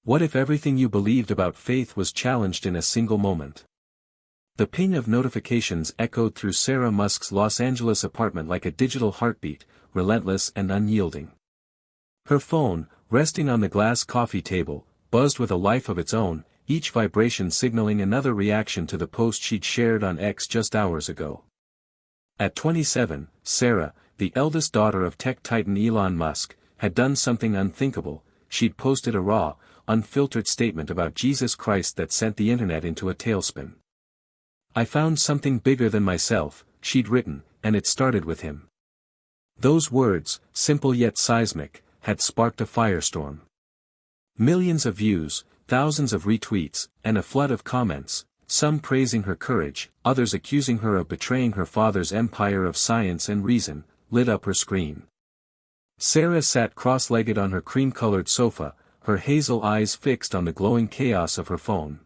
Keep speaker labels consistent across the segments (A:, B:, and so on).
A: What if everything you believed about faith was challenged in a single moment? The ping of notifications echoed through Sarah Musk's Los Angeles apartment like a digital heartbeat, relentless and unyielding. Her phone, resting on the glass coffee table, buzzed with a life of its own, each vibration signaling another reaction to the post she'd shared on X just hours ago. At 27, Sarah, the eldest daughter of tech titan Elon Musk, had done something unthinkable. She'd posted a raw, unfiltered statement about Jesus Christ that sent the internet into a tailspin. "I found something bigger than myself," she'd written, and it started with him. Those words, simple yet seismic, had sparked a firestorm. Millions of views, thousands of retweets, and a flood of comments, some praising her courage, others accusing her of betraying her father's empire of science and reason, lit up her screen. Sarah sat cross-legged on her cream-colored sofa, her hazel eyes fixed on the glowing chaos of her phone.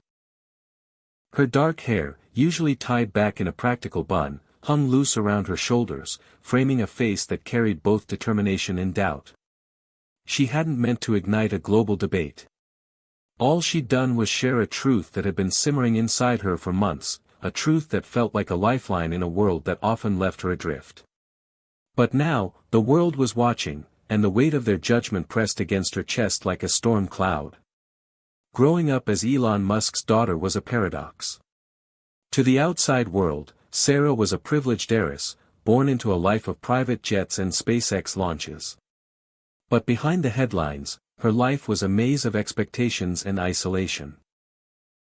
A: Her dark hair, usually tied back in a practical bun, hung loose around her shoulders, framing a face that carried both determination and doubt. She hadn't meant to ignite a global debate. All she'd done was share a truth that had been simmering inside her for months, a truth that felt like a lifeline in a world that often left her adrift. But now, the world was watching, and the weight of their judgment pressed against her chest like a storm cloud. Growing up as Elon Musk's daughter was a paradox. To the outside world, Sarah was a privileged heiress, born into a life of private jets and SpaceX launches. But behind the headlines, her life was a maze of expectations and isolation.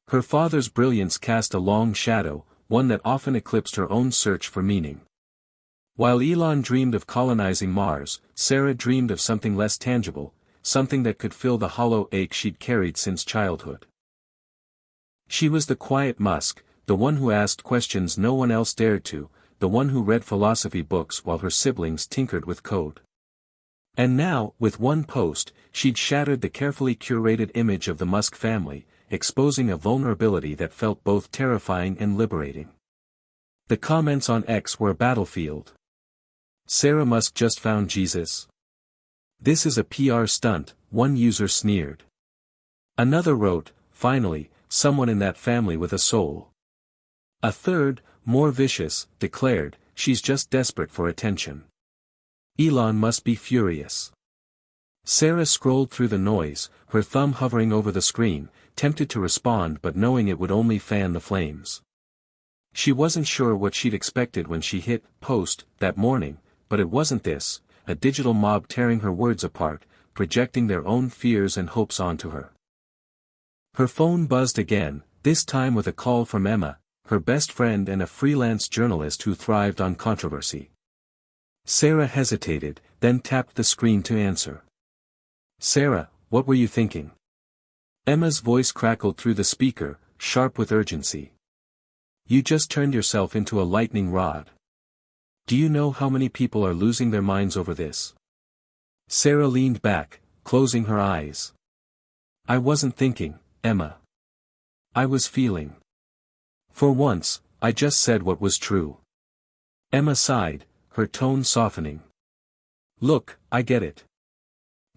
A: Her father's brilliance cast a long shadow, one that often eclipsed her own search for meaning. While Elon dreamed of colonizing Mars, Sarah dreamed of something less tangible, something that could fill the hollow ache she'd carried since childhood. She was the quiet Musk, the one who asked questions no one else dared to, the one who read philosophy books while her siblings tinkered with code. And now, with one post, she'd shattered the carefully curated image of the Musk family, exposing a vulnerability that felt both terrifying and liberating. The comments on X were a battlefield. "Sarah Musk just found Jesus. This is a PR stunt," one user sneered. Another wrote, "Finally, someone in that family with a soul." A third, more vicious, declared, "She's just desperate for attention. Elon must be furious." Sarah scrolled through the noise, her thumb hovering over the screen, tempted to respond but knowing it would only fan the flames. She wasn't sure what she'd expected when she hit post that morning, but it wasn't this, a digital mob tearing her words apart, projecting their own fears and hopes onto her. Her phone buzzed again, this time with a call from Emma, her best friend and a freelance journalist who thrived on controversy. Sarah hesitated, then tapped the screen to answer. "Sarah, what were you thinking?" Emma's voice crackled through the speaker, sharp with urgency. "You just turned yourself into a lightning rod. Do you know how many people are losing their minds over this?" Sarah leaned back, closing her eyes. "I wasn't thinking, Emma. I was feeling. For once, I just said what was true." Emma sighed, her tone softening. "Look, I get it.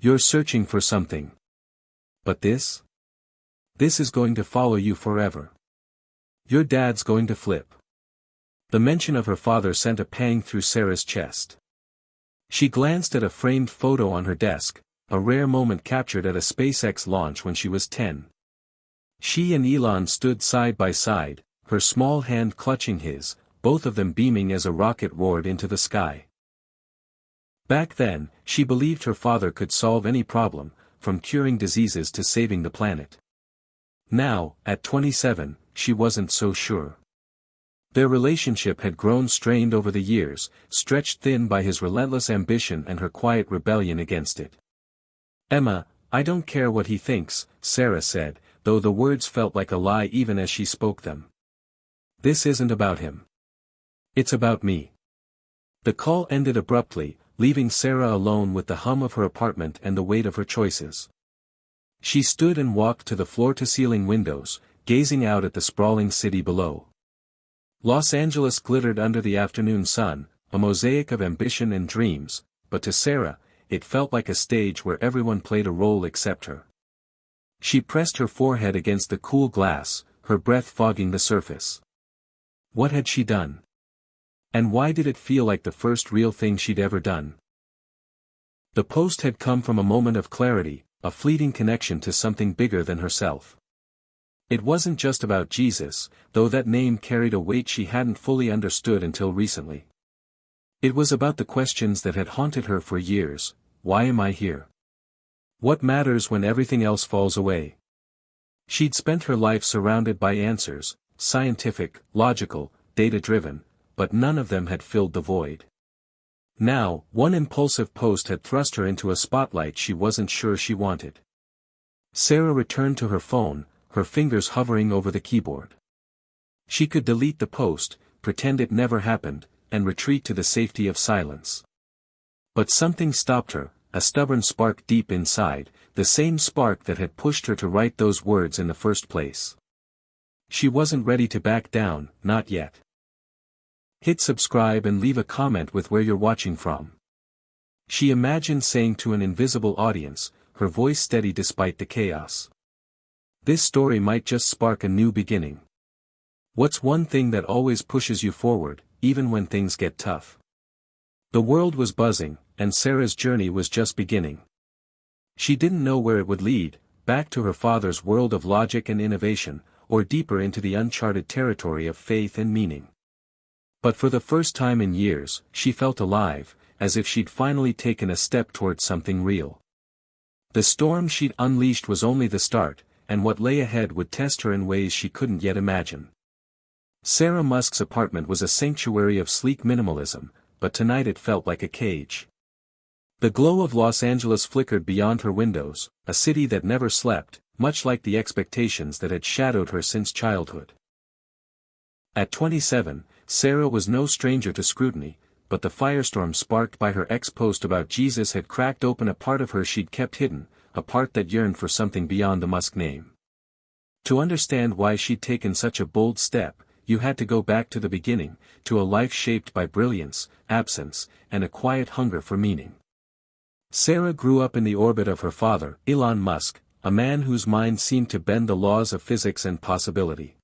A: You're searching for something. But this? This is going to follow you forever. Your dad's going to flip." The mention of her father sent a pang through Sarah's chest. She glanced at a framed photo on her desk, a rare moment captured at a SpaceX launch when she was 10. She and Elon stood side by side, her small hand clutching his, both of them beaming as a rocket roared into the sky. Back then, she believed her father could solve any problem, from curing diseases to saving the planet. Now, at 27, she wasn't so sure. Their relationship had grown strained over the years, stretched thin by his relentless ambition and her quiet rebellion against it. "Emma, I don't care what he thinks," Sarah said, though the words felt like a lie even as she spoke them. "This isn't about him. It's about me." The call ended abruptly, leaving Sarah alone with the hum of her apartment and the weight of her choices. She stood and walked to the floor-to-ceiling windows, gazing out at the sprawling city below. Los Angeles glittered under the afternoon sun, a mosaic of ambition and dreams, but to Sarah, it felt like a stage where everyone played a role except her. She pressed her forehead against the cool glass, her breath fogging the surface. What had she done? And why did it feel like the first real thing she'd ever done? The post had come from a moment of clarity, a fleeting connection to something bigger than herself. It wasn't just about Jesus, though that name carried a weight she hadn't fully understood until recently. It was about the questions that had haunted her for years. Why am I here? What matters when everything else falls away? She'd spent her life surrounded by answers, scientific, logical, data-driven, but none of them had filled the void. Now, one impulsive post had thrust her into a spotlight she wasn't sure she wanted. Sarah returned to her phone, her fingers hovering over the keyboard. She could delete the post, pretend it never happened, and retreat to the safety of silence. But something stopped her, a stubborn spark deep inside, the same spark that had pushed her to write those words in the first place. She wasn't ready to back down, not yet. Hit subscribe and leave a comment with where you're watching from. She imagined saying to an invisible audience, her voice steady despite the chaos. This story might just spark a new beginning. What's one thing that always pushes you forward, even when things get tough? The world was buzzing, and Sarah's journey was just beginning. She didn't know where it would lead, back to her father's world of logic and innovation, or deeper into the uncharted territory of faith and meaning. But for the first time in years, she felt alive, as if she'd finally taken a step towards something real. The storm she'd unleashed was only the start, and what lay ahead would test her in ways she couldn't yet imagine. Sarah Musk's apartment was a sanctuary of sleek minimalism, but tonight it felt like a cage. The glow of Los Angeles flickered beyond her windows, a city that never slept, much like the expectations that had shadowed her since childhood. At 27, Sarah was no stranger to scrutiny, but the firestorm sparked by her ex-post about Jesus had cracked open a part of her she'd kept hidden, a part that yearned for something beyond the Musk name. To understand why she'd taken such a bold step, you had to go back to the beginning, to a life shaped by brilliance, absence, and a quiet hunger for meaning. Sarah grew up in the orbit of her father, Elon Musk, a man whose mind seemed to bend the laws of physics and possibility.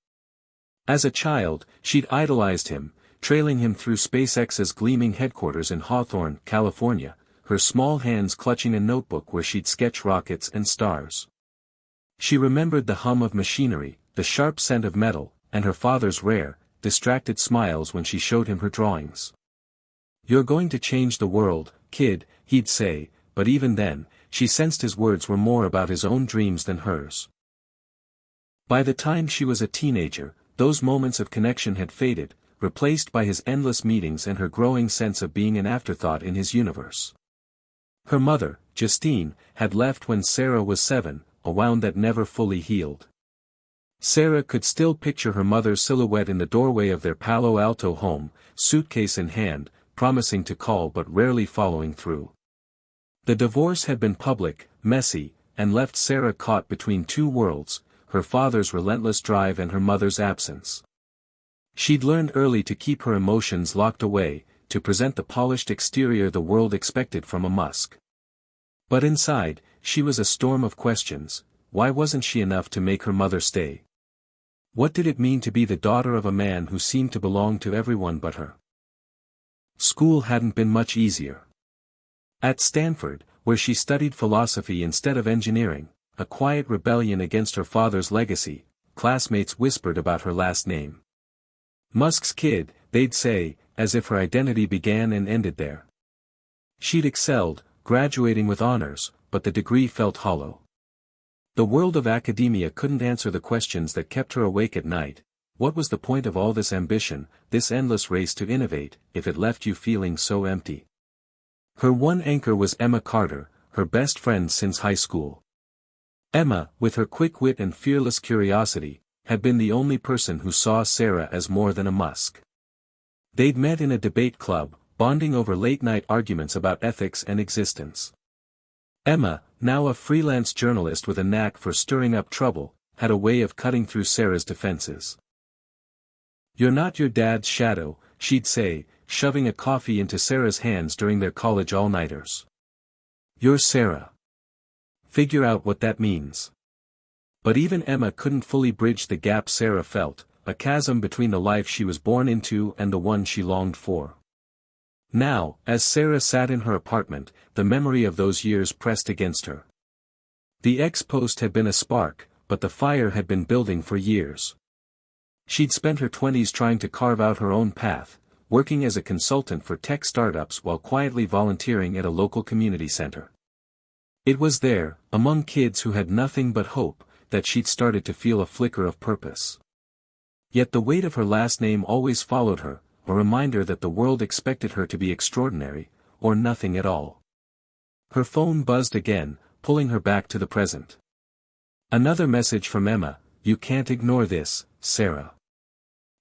A: As a child, she'd idolized him, trailing him through SpaceX's gleaming headquarters in Hawthorne, California, her small hands clutching a notebook where she'd sketch rockets and stars. She remembered the hum of machinery, the sharp scent of metal, and her father's rare, distracted smiles when she showed him her drawings. "You're going to change the world, kid," he'd say, but even then, she sensed his words were more about his own dreams than hers. By the time she was a teenager, those moments of connection had faded, replaced by his endless meetings and her growing sense of being an afterthought in his universe. Her mother, Justine, had left when Sarah was 7, a wound that never fully healed. Sarah could still picture her mother's silhouette in the doorway of their Palo Alto home, suitcase in hand, promising to call but rarely following through. The divorce had been public, messy, and left Sarah caught between two worlds, her father's relentless drive and her mother's absence. She'd learned early to keep her emotions locked away, to present the polished exterior the world expected from a Musk. But inside, she was a storm of questions. Why wasn't she enough to make her mother stay? What did it mean to be the daughter of a man who seemed to belong to everyone but her? School hadn't been much easier. At Stanford, where she studied philosophy instead of engineering, a quiet rebellion against her father's legacy, classmates whispered about her last name. Musk's kid, they'd say, as if her identity began and ended there. She'd excelled, graduating with honors, but the degree felt hollow. The world of academia couldn't answer the questions that kept her awake at night. What was the point of all this ambition, this endless race to innovate, if it left you feeling so empty? Her one anchor was Emma Carter, her best friend since high school. Emma, with her quick wit and fearless curiosity, had been the only person who saw Sarah as more than a Musk. They'd met in a debate club, bonding over late-night arguments about ethics and existence. Emma, now a freelance journalist with a knack for stirring up trouble, had a way of cutting through Sarah's defenses. "You're not your dad's shadow," she'd say, shoving a coffee into Sarah's hands during their college all-nighters. "You're Sarah. Figure out what that means." But even Emma couldn't fully bridge the gap Sarah felt, a chasm between the life she was born into and the one she longed for. Now, as Sarah sat in her apartment, the memory of those years pressed against her. The ex-post had been a spark, but the fire had been building for years. She'd spent her 20s trying to carve out her own path, working as a consultant for tech startups while quietly volunteering at a local community center. It was there, among kids who had nothing but hope, that she'd started to feel a flicker of purpose. Yet the weight of her last name always followed her, a reminder that the world expected her to be extraordinary, or nothing at all. Her phone buzzed again, pulling her back to the present. Another message from Emma: "You can't ignore this, Sarah.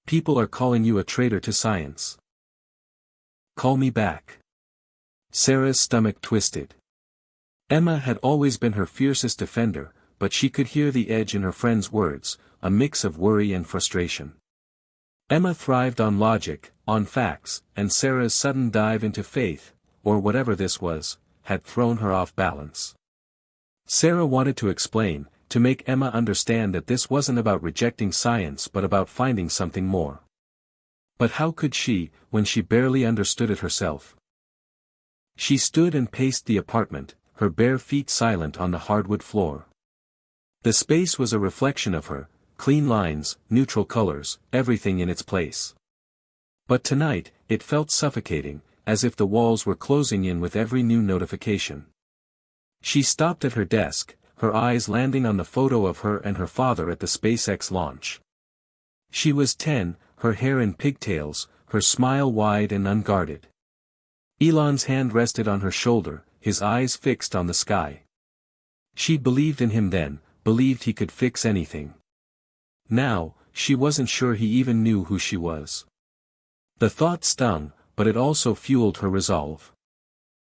A: People are calling you a traitor to science. Call me back." Sarah's stomach twisted. Emma had always been her fiercest defender, but she could hear the edge in her friend's words, a mix of worry and frustration. Emma thrived on logic, on facts, and Sarah's sudden dive into faith, or whatever this was, had thrown her off balance. Sarah wanted to explain, to make Emma understand that this wasn't about rejecting science but about finding something more. But how could she, when she barely understood it herself? She stood and paced the apartment, her bare feet silent on the hardwood floor. The space was a reflection of her, clean lines, neutral colors, everything in its place. But tonight, it felt suffocating, as if the walls were closing in with every new notification. She stopped at her desk, her eyes landing on the photo of her and her father at the SpaceX launch. She was 10, her hair in pigtails, her smile wide and unguarded. Elon's hand rested on her shoulder, his eyes fixed on the sky. She believed in him then, believed he could fix anything. Now, she wasn't sure he even knew who she was. The thought stung, but it also fueled her resolve.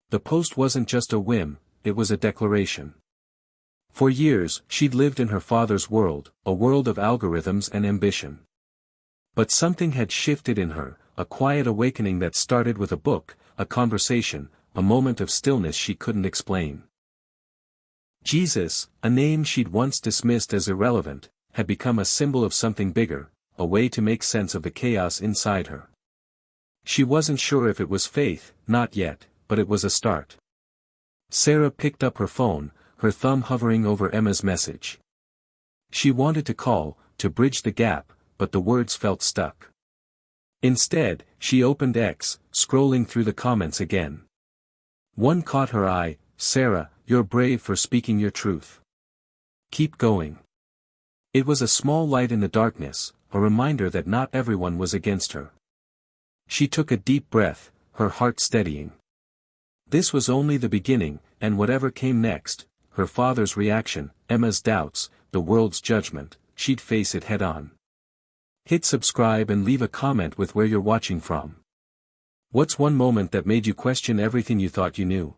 A: The post wasn't just a whim, it was a declaration. For years, she'd lived in her father's world, a world of algorithms and ambition. But something had shifted in her, a quiet awakening that started with a book, a conversation, a moment of stillness she couldn't explain. Jesus, a name she'd once dismissed as irrelevant, had become a symbol of something bigger, a way to make sense of the chaos inside her. She wasn't sure if it was faith, not yet, but it was a start. Sarah picked up her phone, her thumb hovering over Emma's message. She wanted to call, to bridge the gap, but the words felt stuck. Instead, she opened X, scrolling through the comments again. One caught her eye: "Sarah, you're brave for speaking your truth. Keep going." It was a small light in the darkness, a reminder that not everyone was against her. She took a deep breath, her heart steadying. This was only the beginning, and whatever came next, her father's reaction, Emma's doubts, the world's judgment, she'd face it head-on. Hit subscribe and leave a comment with where you're watching from. What's one moment that made you question everything you thought you knew?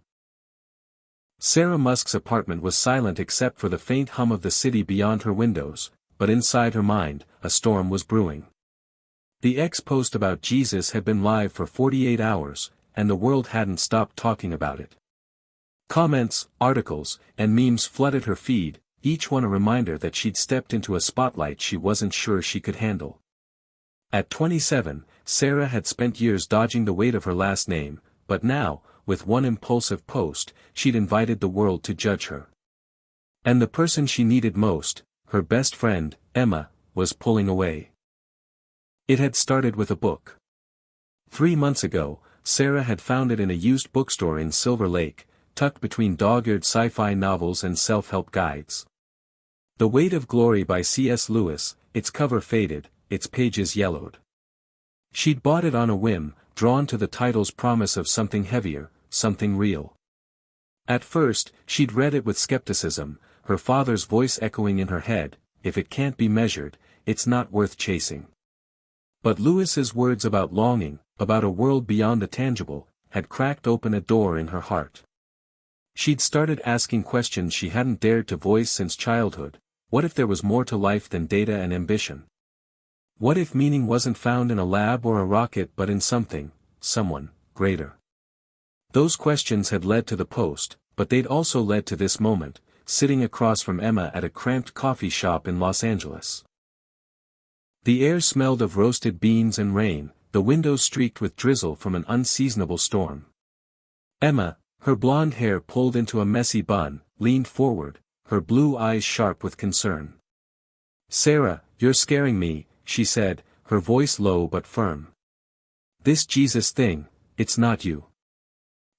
A: Sarah Musk's apartment was silent except for the faint hum of the city beyond her windows, but inside her mind, a storm was brewing. The ex-post about Jesus had been live for 48 hours, and the world hadn't stopped talking about it. Comments, articles, and memes flooded her feed, each one a reminder that she'd stepped into a spotlight she wasn't sure she could handle. At 27, Sarah had spent years dodging the weight of her last name, but now, with one impulsive post, she'd invited the world to judge her. And the person she needed most, her best friend, Emma, was pulling away. It had started with a book. 3 months ago, Sarah had found it in a used bookstore in Silver Lake, tucked between dog-eared sci-fi novels and self-help guides. The Weight of Glory by C.S. Lewis, its cover faded, its pages yellowed. She'd bought it on a whim, drawn to the title's promise of something heavier, something real. At first, she'd read it with skepticism, her father's voice echoing in her head: "If it can't be measured, it's not worth chasing." But Lewis's words about longing, about a world beyond the tangible, had cracked open a door in her heart. She'd started asking questions she hadn't dared to voice since childhood. What if there was more to life than data and ambition? What if meaning wasn't found in a lab or a rocket but in something, someone, greater? Those questions had led to the post, but they'd also led to this moment, sitting across from Emma at a cramped coffee shop in Los Angeles. The air smelled of roasted beans and rain, the windows streaked with drizzle from an unseasonable storm. Emma, her blonde hair pulled into a messy bun, leaned forward, her blue eyes sharp with concern. "Sarah, you're scaring me," she said, her voice low but firm. "This Jesus thing, it's not you.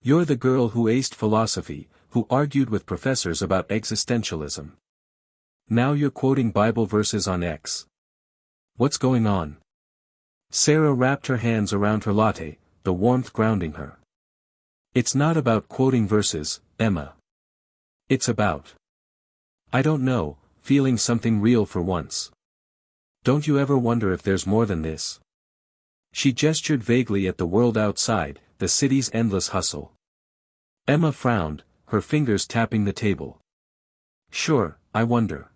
A: You're the girl who aced philosophy, who argued with professors about existentialism. Now you're quoting Bible verses on X. What's going on?" Sarah wrapped her hands around her latte, the warmth grounding her. "It's not about quoting verses, Emma. It's about, I don't know, feeling something real for once. Don't you ever wonder if there's more than this?" She gestured vaguely at the world outside, the city's endless hustle. Emma frowned, her fingers tapping the table. "Sure, I wonder.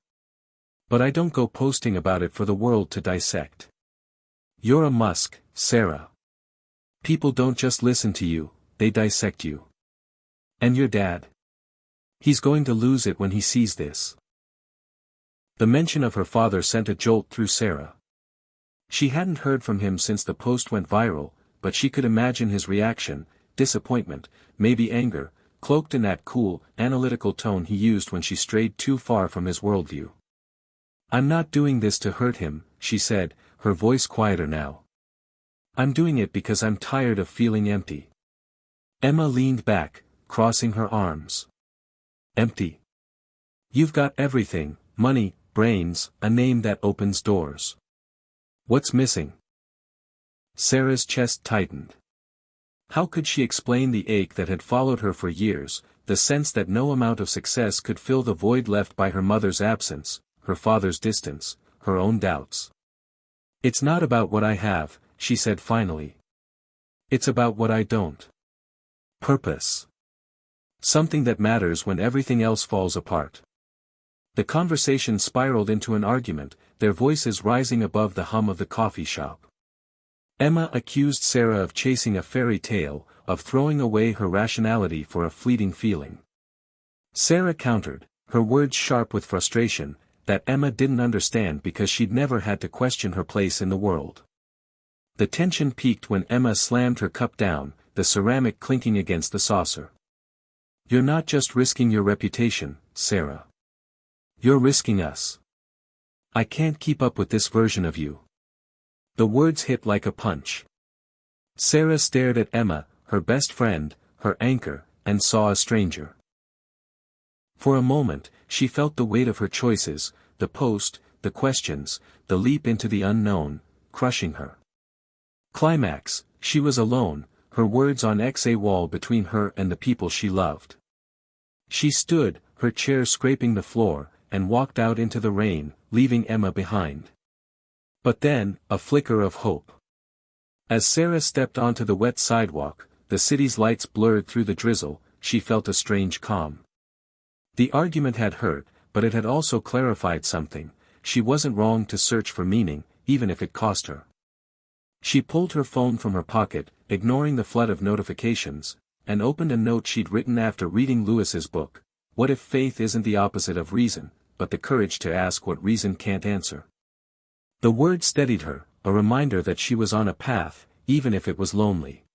A: But I don't go posting about it for the world to dissect. You're a Musk, Sarah. People don't just listen to you, they dissect you. And your dad? He's going to lose it when he sees this." The mention of her father sent a jolt through Sarah. She hadn't heard from him since the post went viral, but she could imagine his reaction, disappointment, maybe anger, cloaked in that cool, analytical tone he used when she strayed too far from his worldview. "I'm not doing this to hurt him," she said, her voice quieter now. "I'm doing it because I'm tired of feeling empty." Emma leaned back, crossing her arms. "Empty? You've got everything, money, brains, a name that opens doors. What's missing?" Sarah's chest tightened. How could she explain the ache that had followed her for years, the sense that no amount of success could fill the void left by her mother's absence, her father's distance, her own doubts? "It's not about what I have," she said finally. "It's about what I don't. Purpose. Something that matters when everything else falls apart." The conversation spiraled into an argument, their voices rising above the hum of the coffee shop. Emma accused Sarah of chasing a fairy tale, of throwing away her rationality for a fleeting feeling. Sarah countered, her words sharp with frustration, that Emma didn't understand because she'd never had to question her place in the world. The tension peaked when Emma slammed her cup down, the ceramic clinking against the saucer. "You're not just risking your reputation, Sarah. You're risking us. I can't keep up with this version of you." The words hit like a punch. Sarah stared at Emma, her best friend, her anchor, and saw a stranger. For a moment, she felt the weight of her choices, the post, the questions, the leap into the unknown, crushing her. Climax, she was alone, her words on a wall between her and the people she loved. She stood, her chair scraping the floor, and walked out into the rain, leaving Emma behind. But then, a flicker of hope. As Sarah stepped onto the wet sidewalk, the city's lights blurred through the drizzle, she felt a strange calm. The argument had hurt, but it had also clarified something. She wasn't wrong to search for meaning, even if it cost her. She pulled her phone from her pocket, ignoring the flood of notifications, and opened a note she'd written after reading Lewis's book, "What if faith isn't the opposite of reason, but the courage to ask what reason can't answer?" The word steadied her, a reminder that she was on a path, even if it was lonely.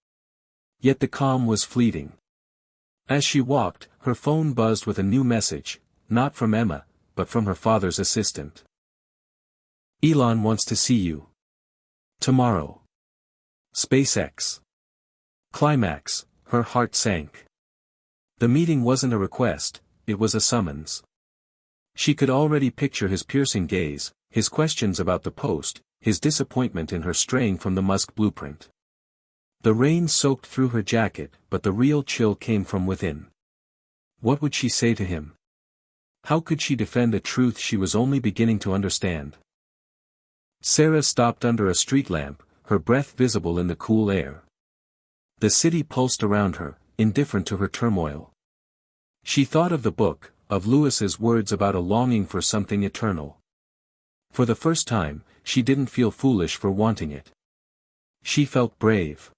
A: Yet the calm was fleeting. As she walked, her phone buzzed with a new message, not from Emma, but from her father's assistant. "Elon wants to see you. Tomorrow. SpaceX." Climax, her heart sank. The meeting wasn't a request, it was a summons. She could already picture his piercing gaze, his questions about the post, his disappointment in her straying from the Musk blueprint. The rain soaked through her jacket, but the real chill came from within. What would she say to him? How could she defend a truth she was only beginning to understand? Sarah stopped under a street lamp, her breath visible in the cool air. The city pulsed around her, indifferent to her turmoil. She thought of the book, of Lewis's words about a longing for something eternal. For the first time, she didn't feel foolish for wanting it. She felt brave.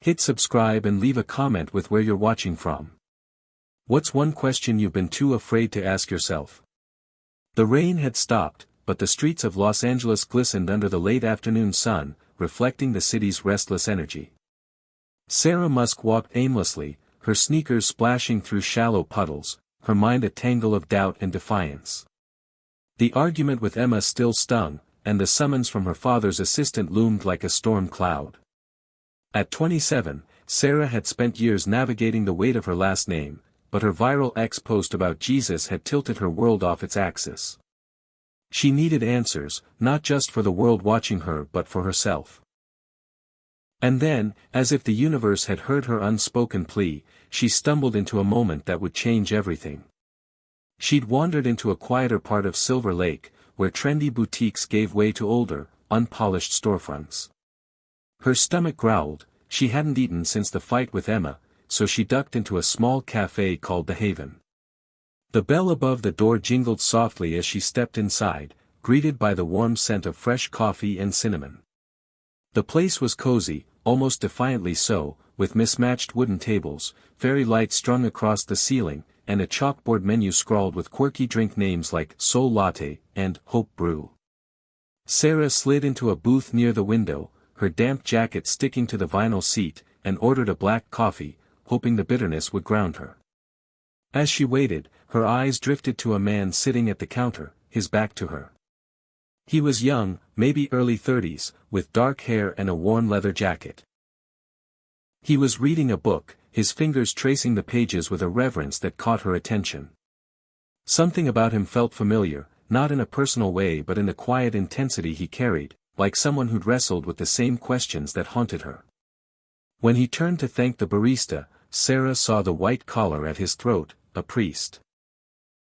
A: Hit subscribe and leave a comment with where you're watching from. What's one question you've been too afraid to ask yourself? The rain had stopped, but the streets of Los Angeles glistened under the late afternoon sun, reflecting the city's restless energy. Sarah Musk walked aimlessly, her sneakers splashing through shallow puddles, her mind a tangle of doubt and defiance. The argument with Emma still stung, and the summons from her father's assistant loomed like a storm cloud. At 27, Sarah had spent years navigating the weight of her last name, but her viral X post about Jesus had tilted her world off its axis. She needed answers, not just for the world watching her but for herself. And then, as if the universe had heard her unspoken plea, she stumbled into a moment that would change everything. She'd wandered into a quieter part of Silver Lake, where trendy boutiques gave way to older, unpolished storefronts. Her stomach growled. She hadn't eaten since the fight with Emma, so she ducked into a small cafe called The Haven. The bell above the door jingled softly as she stepped inside, greeted by the warm scent of fresh coffee and cinnamon. The place was cozy, almost defiantly so, with mismatched wooden tables, fairy lights strung across the ceiling, and a chalkboard menu scrawled with quirky drink names like Soul Latte and Hope Brew. Sarah slid into a booth near the window, her damp jacket sticking to the vinyl seat, and ordered a black coffee, hoping the bitterness would ground her. As she waited, her eyes drifted to a man sitting at the counter, his back to her. He was young, maybe early 30s, with dark hair and a worn leather jacket. He was reading a book, his fingers tracing the pages with a reverence that caught her attention. Something about him felt familiar, not in a personal way but in the quiet intensity he carried, like someone who'd wrestled with the same questions that haunted her. When he turned to thank the barista, Sarah saw the white collar at his throat, a priest.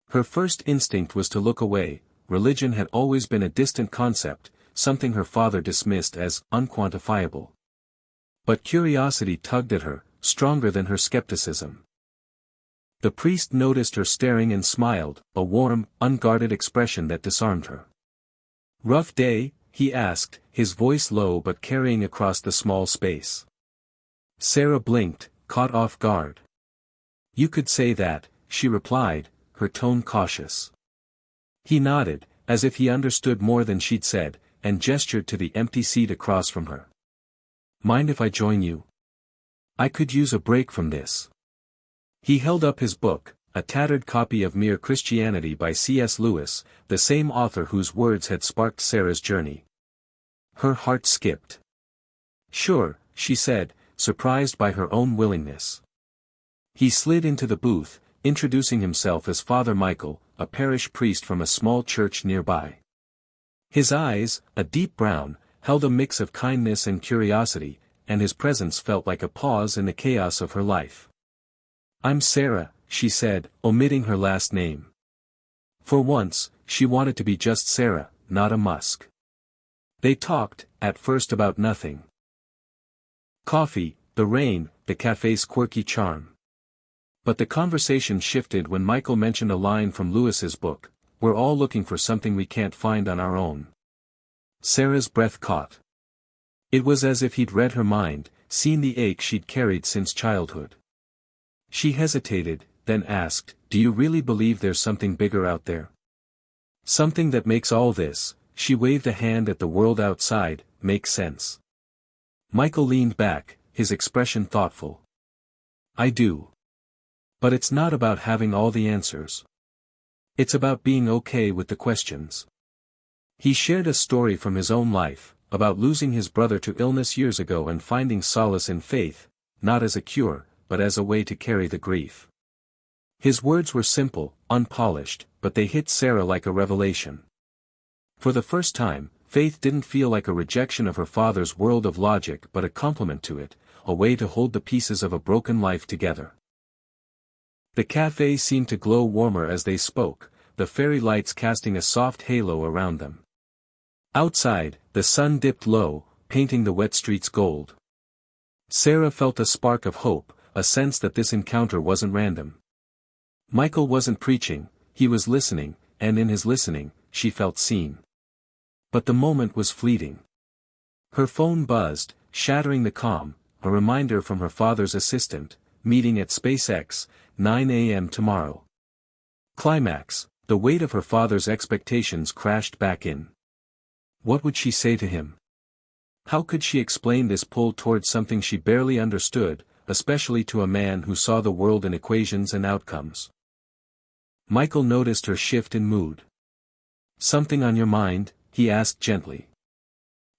A: Her first instinct was to look away. Religion had always been a distant concept, something her father dismissed as unquantifiable. But curiosity tugged at her, stronger than her skepticism. The priest noticed her staring and smiled, a warm, unguarded expression that disarmed her. "Rough day?" he asked, his voice low but carrying across the small space. Sarah blinked, caught off guard. "You could say that," she replied, her tone cautious. He nodded, as if he understood more than she'd said, and gestured to the empty seat across from her. "Mind if I join you? I could use a break from this." He held up his book, a tattered copy of Mere Christianity by C.S. Lewis, the same author whose words had sparked Sarah's journey. Her heart skipped. "Sure," she said, surprised by her own willingness. He slid into the booth, introducing himself as Father Michael, a parish priest from a small church nearby. His eyes, a deep brown, held a mix of kindness and curiosity, and his presence felt like a pause in the chaos of her life. "I'm Sarah," she said, omitting her last name. For once, she wanted to be just Sarah, not a Musk. They talked, at first about nothing. Coffee, the rain, the cafe's quirky charm. But the conversation shifted when Michael mentioned a line from Lewis's book, "We're all looking for something we can't find on our own." Sarah's breath caught. It was as if he'd read her mind, seen the ache she'd carried since childhood. She hesitated, then asked, "Do you really believe there's something bigger out there? Something that makes all this," she waved a hand at the world outside, "make sense?" Michael leaned back, his expression thoughtful. "I do. But it's not about having all the answers. It's about being okay with the questions." He shared a story from his own life, about losing his brother to illness years ago and finding solace in faith, not as a cure, but as a way to carry the grief. His words were simple, unpolished, but they hit Sarah like a revelation. For the first time, faith didn't feel like a rejection of her father's world of logic but a complement to it, a way to hold the pieces of a broken life together. The cafe seemed to glow warmer as they spoke, the fairy lights casting a soft halo around them. Outside, the sun dipped low, painting the wet streets gold. Sarah felt a spark of hope, a sense that this encounter wasn't random. Michael wasn't preaching, he was listening, and in his listening, she felt seen. But the moment was fleeting. Her phone buzzed, shattering the calm, a reminder from her father's assistant, meeting at SpaceX, 9 a.m. tomorrow. Climax, the weight of her father's expectations crashed back in. What would she say to him? How could she explain this pull towards something she barely understood, especially to a man who saw the world in equations and outcomes? Michael noticed her shift in mood. "Something on your mind?" he asked gently.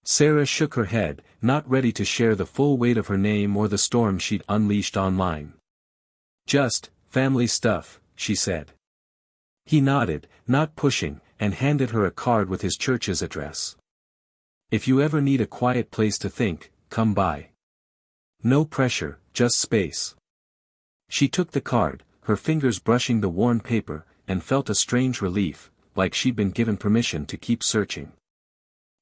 A: Sarah shook her head, not ready to share the full weight of her name or the storm she'd unleashed online. "Just, family stuff," she said. He nodded, not pushing, and handed her a card with his church's address. "If you ever need a quiet place to think, come by. No pressure, just space." She took the card, her fingers brushing the worn paper, and felt a strange relief, like she'd been given permission to keep searching.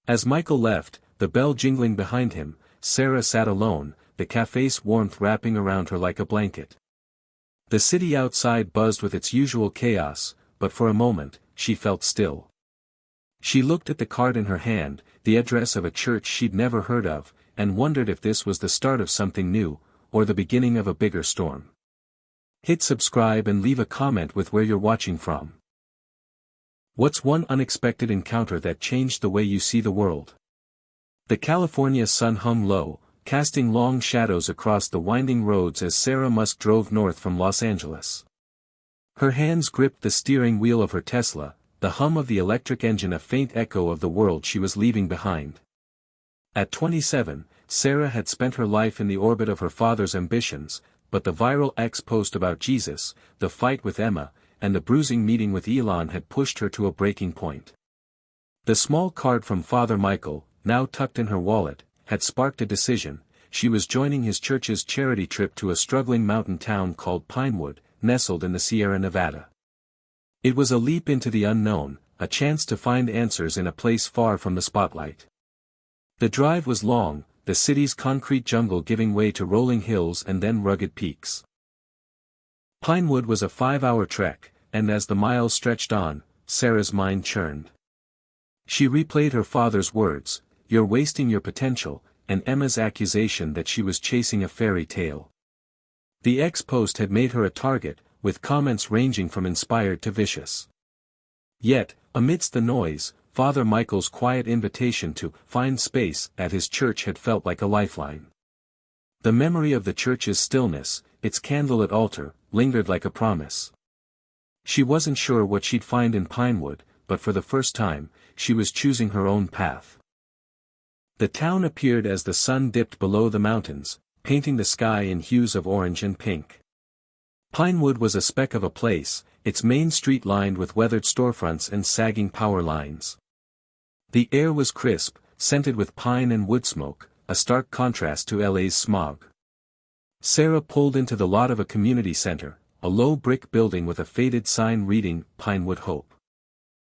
A: As Michael left, the bell jingling behind him, Sarah sat alone, the cafe's warmth wrapping around her like a blanket. The city outside buzzed with its usual chaos, but for a moment, she felt still. She looked at the card in her hand, the address of a church she'd never heard of, and wondered if this was the start of something new, or the beginning of a bigger storm. Hit subscribe and leave a comment with where you're watching from. What's one unexpected encounter that changed the way you see the world? The California sun hung low, casting long shadows across the winding roads as Sarah Musk drove north from Los Angeles. Her hands gripped the steering wheel of her Tesla, the hum of the electric engine a faint echo of the world she was leaving behind. At 27, Sarah had spent her life in the orbit of her father's ambitions, but the viral X post about Jesus, the fight with Emma, and the bruising meeting with Elon had pushed her to a breaking point. The small card from Father Michael, now tucked in her wallet, had sparked a decision. She was joining his church's charity trip to a struggling mountain town called Pinewood, nestled in the Sierra Nevada. It was a leap into the unknown, a chance to find answers in a place far from the spotlight. The drive was long, the city's concrete jungle giving way to rolling hills and then rugged peaks. Pinewood was a 5-hour trek, and as the miles stretched on, Sarah's mind churned. She replayed her father's words, "You're wasting your potential," and Emma's accusation that she was chasing a fairy tale. The X-post had made her a target, with comments ranging from inspired to vicious. Yet, amidst the noise, Father Michael's quiet invitation to find space at his church had felt like a lifeline. The memory of the church's stillness, its candlelit altar, lingered like a promise. She wasn't sure what she'd find in Pinewood, but for the first time, she was choosing her own path. The town appeared as the sun dipped below the mountains, painting the sky in hues of orange and pink. Pinewood was a speck of a place, its main street lined with weathered storefronts and sagging power lines. The air was crisp, scented with pine and wood smoke, a stark contrast to LA's smog. Sarah pulled into the lot of a community center, a low brick building with a faded sign reading, "Pinewood Hope."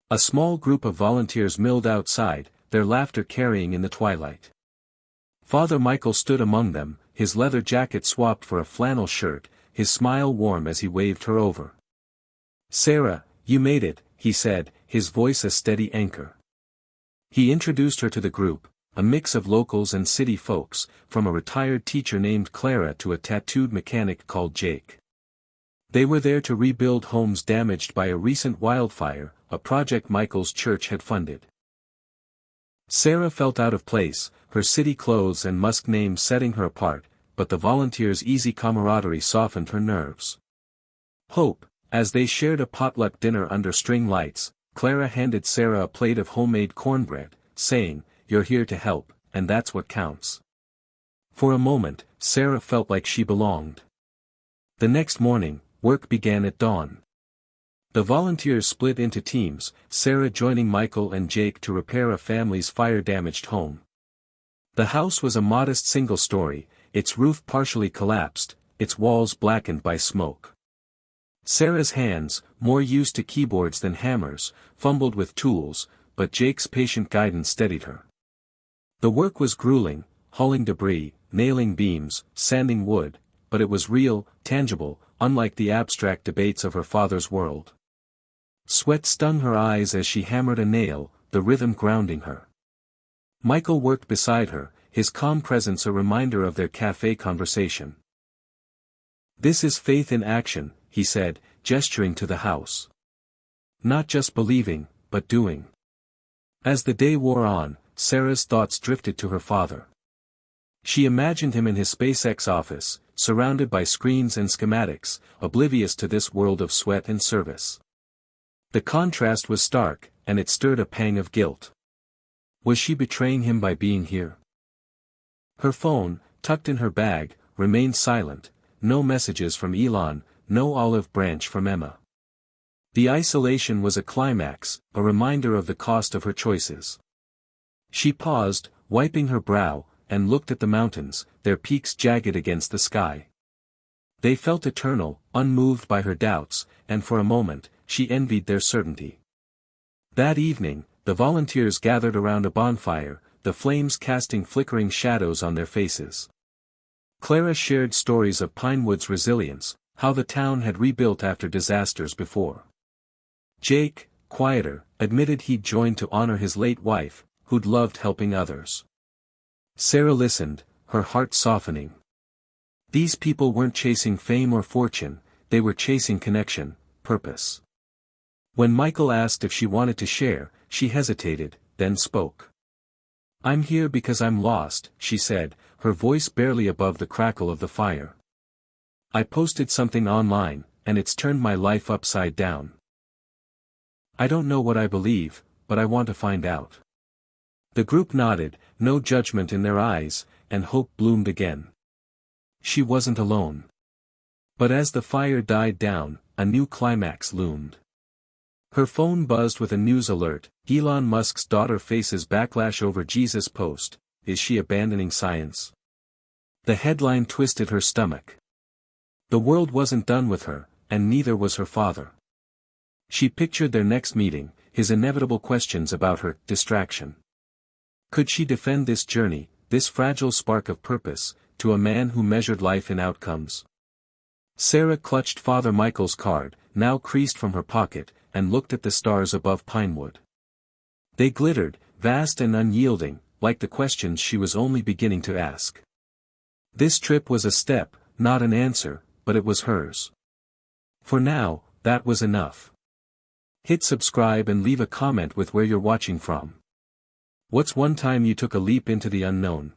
A: A small group of volunteers milled outside, their laughter carrying in the twilight. Father Michael stood among them, his leather jacket swapped for a flannel shirt, his smile warm as he waved her over. "Sarah, you made it," he said, his voice a steady anchor. He introduced her to the group, a mix of locals and city folks, from a retired teacher named Clara to a tattooed mechanic called Jake. They were there to rebuild homes damaged by a recent wildfire, a project Michael's church had funded. Sarah felt out of place, her city clothes and Musk name setting her apart, but the volunteers' easy camaraderie softened her nerves. Hope, as they shared a potluck dinner under string lights, Clara handed Sarah a plate of homemade cornbread, saying, "You're here to help, and that's what counts." For a moment, Sarah felt like she belonged. The next morning, work began at dawn. The volunteers split into teams, Sarah joining Michael and Jake to repair a family's fire-damaged home. The house was a modest single-story, its roof partially collapsed, its walls blackened by smoke. Sarah's hands, more used to keyboards than hammers, fumbled with tools, but Jake's patient guidance steadied her. The work was grueling, hauling debris, nailing beams, sanding wood, but it was real, tangible, unlike the abstract debates of her father's world. Sweat stung her eyes as she hammered a nail, the rhythm grounding her. Michael worked beside her, his calm presence a reminder of their cafe conversation. "This is faith in action," he said, gesturing to the house. Not just believing, but doing. As the day wore on, Sarah's thoughts drifted to her father. She imagined him in his SpaceX office, surrounded by screens and schematics, oblivious to this world of sweat and service. The contrast was stark, and it stirred a pang of guilt. Was she betraying him by being here? Her phone, tucked in her bag, remained silent, no messages from Elon, no olive branch from Emma. The isolation was a climax, a reminder of the cost of her choices. She paused, wiping her brow, and looked at the mountains, their peaks jagged against the sky. They felt eternal, unmoved by her doubts, and for a moment, she envied their certainty. That evening, the volunteers gathered around a bonfire, the flames casting flickering shadows on their faces. Clara shared stories of Pinewood's resilience, how the town had rebuilt after disasters before. Jake, quieter, admitted he'd joined to honor his late wife, who'd loved helping others. Sarah listened, her heart softening. These people weren't chasing fame or fortune, they were chasing connection, purpose. When Michael asked if she wanted to share, she hesitated, then spoke. "I'm here because I'm lost," she said, her voice barely above the crackle of the fire. "I posted something online, and it's turned my life upside down. I don't know what I believe, but I want to find out." The group nodded, no judgment in their eyes, and hope bloomed again. She wasn't alone. But as the fire died down, a new climax loomed. Her phone buzzed with a news alert: Elon Musk's daughter faces backlash over Jesus post, is she abandoning science? The headline twisted her stomach. The world wasn't done with her, and neither was her father. She pictured their next meeting, his inevitable questions about her distraction. Could she defend this journey, this fragile spark of purpose, to a man who measured life in outcomes? Sarah clutched Father Michael's card, now creased from her pocket, and looked at the stars above Pinewood. They glittered, vast and unyielding, like the questions she was only beginning to ask. This trip was a step, not an answer, but it was hers. For now, that was enough. Hit subscribe and leave a comment with where you're watching from. What's one time you took a leap into the unknown?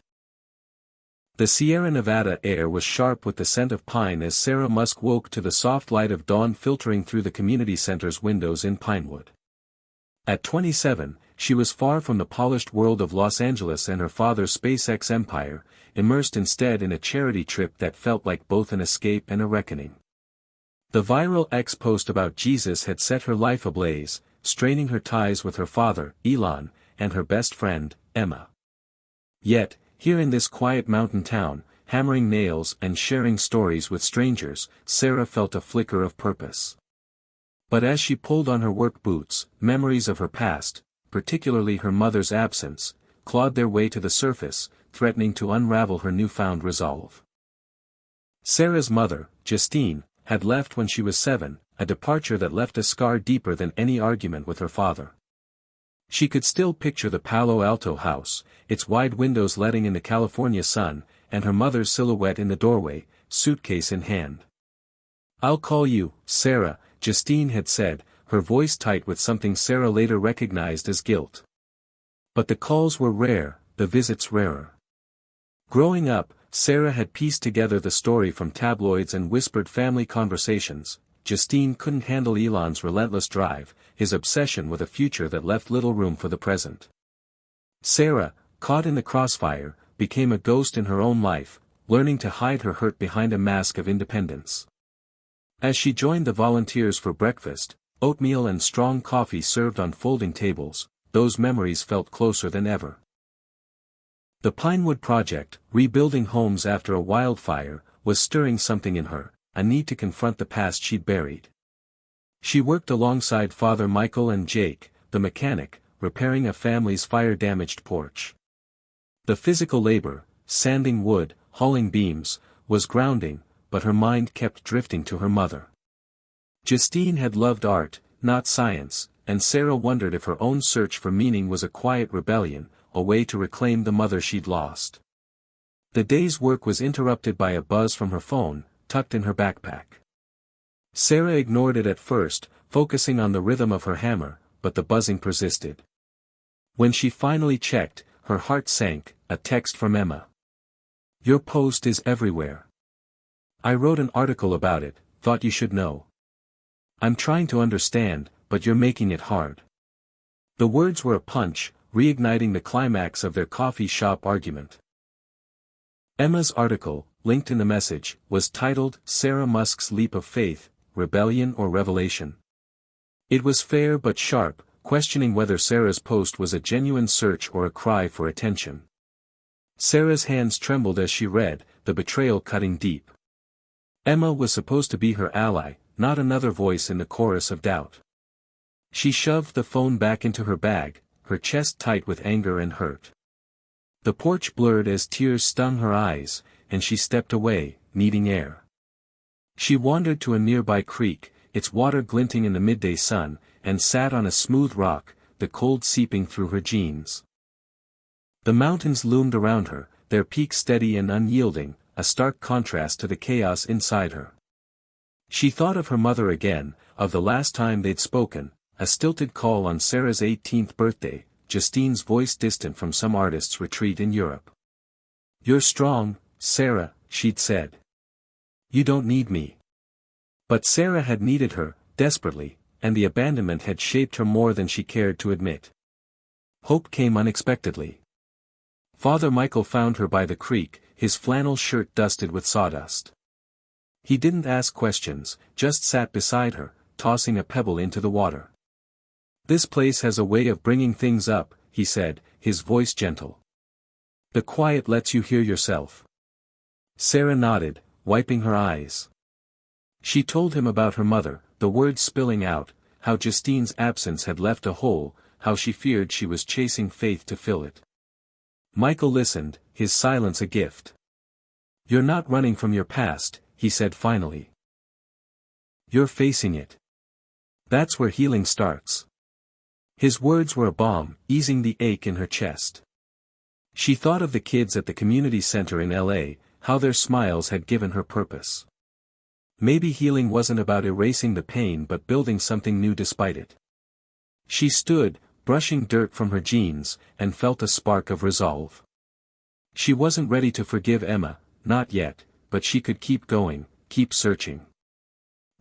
A: The Sierra Nevada air was sharp with the scent of pine as Sarah Musk woke to the soft light of dawn filtering through the community center's windows in Pinewood. At 27, she was far from the polished world of Los Angeles and her father's SpaceX empire, immersed instead in a charity trip that felt like both an escape and a reckoning. The viral X post about Jesus had set her life ablaze, straining her ties with her father, Elon, and her best friend, Emma. Yet, here in this quiet mountain town, hammering nails and sharing stories with strangers, Sarah felt a flicker of purpose. But as she pulled on her work boots, memories of her past, particularly her mother's absence, clawed their way to the surface, threatening to unravel her newfound resolve. Sarah's mother, Justine, had left when she was 7, a departure that left a scar deeper than any argument with her father. She could still picture the Palo Alto house, its wide windows letting in the California sun, and her mother's silhouette in the doorway, suitcase in hand. "I'll call you, Sarah," Justine had said, her voice tight with something Sarah later recognized as guilt. But the calls were rare, the visits rarer. Growing up, Sarah had pieced together the story from tabloids and whispered family conversations. Justine couldn't handle Elon's relentless drive, his obsession with a future that left little room for the present. Sarah, caught in the crossfire, became a ghost in her own life, learning to hide her hurt behind a mask of independence. As she joined the volunteers for breakfast, oatmeal and strong coffee served on folding tables, those memories felt closer than ever. The Pinewood Project, rebuilding homes after a wildfire, was stirring something in her, a need to confront the past she'd buried. She worked alongside Father Michael and Jake, the mechanic, repairing a family's fire-damaged porch. The physical labor, sanding wood, hauling beams, was grounding, but her mind kept drifting to her mother. Justine had loved art, not science, and Sarah wondered if her own search for meaning was a quiet rebellion, a way to reclaim the mother she'd lost. The day's work was interrupted by a buzz from her phone, tucked in her backpack. Sarah ignored it at first, focusing on the rhythm of her hammer, but the buzzing persisted. When she finally checked, her heart sank. A text from Emma. "Your post is everywhere. I wrote an article about it, thought you should know. I'm trying to understand, but you're making it hard." The words were a punch, reigniting the climax of their coffee shop argument. Emma's article, linked in the message, was titled "Sarah Musk's Leap of Faith, Rebellion or Revelation." It was fair but sharp, questioning whether Sarah's post was a genuine search or a cry for attention. Sarah's hands trembled as she read, the betrayal cutting deep. Emma was supposed to be her ally, not another voice in the chorus of doubt. She shoved the phone back into her bag, her chest tight with anger and hurt. The porch blurred as tears stung her eyes, and she stepped away, needing air. She wandered to a nearby creek, its water glinting in the midday sun, and sat on a smooth rock, the cold seeping through her jeans. The mountains loomed around her, their peaks steady and unyielding, a stark contrast to the chaos inside her. She thought of her mother again, of the last time they'd spoken, a stilted call on Sarah's 18th birthday, Justine's voice distant from some artist's retreat in Europe. "You're strong, Sarah," she'd said. "You don't need me." But Sarah had needed her, desperately, and the abandonment had shaped her more than she cared to admit. Hope came unexpectedly. Father Michael found her by the creek, his flannel shirt dusted with sawdust. He didn't ask questions, just sat beside her, tossing a pebble into the water. "This place has a way of bringing things up," he said, his voice gentle. "The quiet lets you hear yourself." Sarah nodded, wiping her eyes. She told him about her mother, the words spilling out, how Justine's absence had left a hole, how she feared she was chasing faith to fill it. Michael listened, his silence a gift. "You're not running from your past," he said finally. "You're facing it. That's where healing starts." His words were a balm, easing the ache in her chest. She thought of the kids at the community center in LA, how their smiles had given her purpose. Maybe healing wasn't about erasing the pain but building something new despite it. She stood, brushing dirt from her jeans, and felt a spark of resolve. She wasn't ready to forgive Emma, not yet, but she could keep going, keep searching.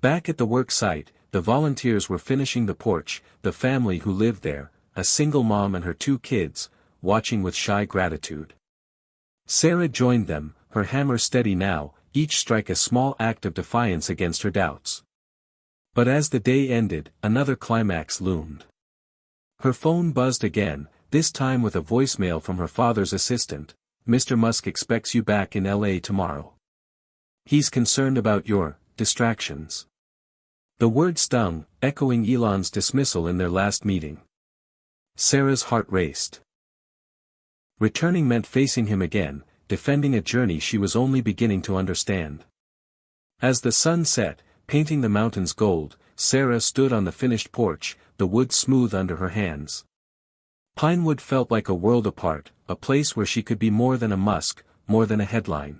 A: Back at the work site, the volunteers were finishing the porch, the family who lived there, a single mom and her 2 kids, watching with shy gratitude. Sarah joined them, her hammer steady now, each strike a small act of defiance against her doubts. But as the day ended, another climax loomed. Her phone buzzed again, this time with a voicemail from her father's assistant. "Mr. Musk expects you back in LA tomorrow. He's concerned about your distractions." The word stung, echoing Elon's dismissal in their last meeting. Sarah's heart raced. Returning meant facing him again, defending a journey she was only beginning to understand. As the sun set, painting the mountains gold, Sarah stood on the finished porch, the wood smooth under her hands. Pinewood felt like a world apart, a place where she could be more than a Musk, more than a headline.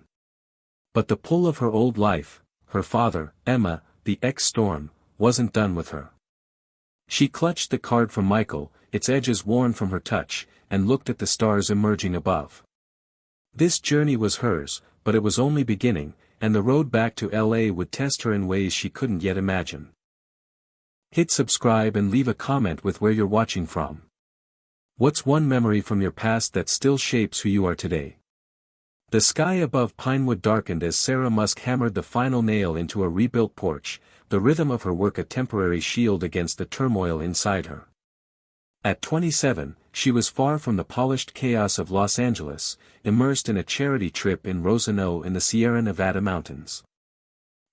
A: But the pull of her old life, her father, Emma, the ex-Storm, wasn't done with her. She clutched the card from Michael, its edges worn from her touch, and looked at the stars emerging above. This journey was hers, but it was only beginning, and the road back to LA would test her in ways she couldn't yet imagine. Hit subscribe and leave a comment with where you're watching from. What's one memory from your past that still shapes who you are today? The sky above Pinewood darkened as Sarah Musk hammered the final nail into a rebuilt porch, the rhythm of her work a temporary shield against the turmoil inside her. At 27, she was far from the polished chaos of Los Angeles, immersed in a charity trip in Rosano in the Sierra Nevada mountains.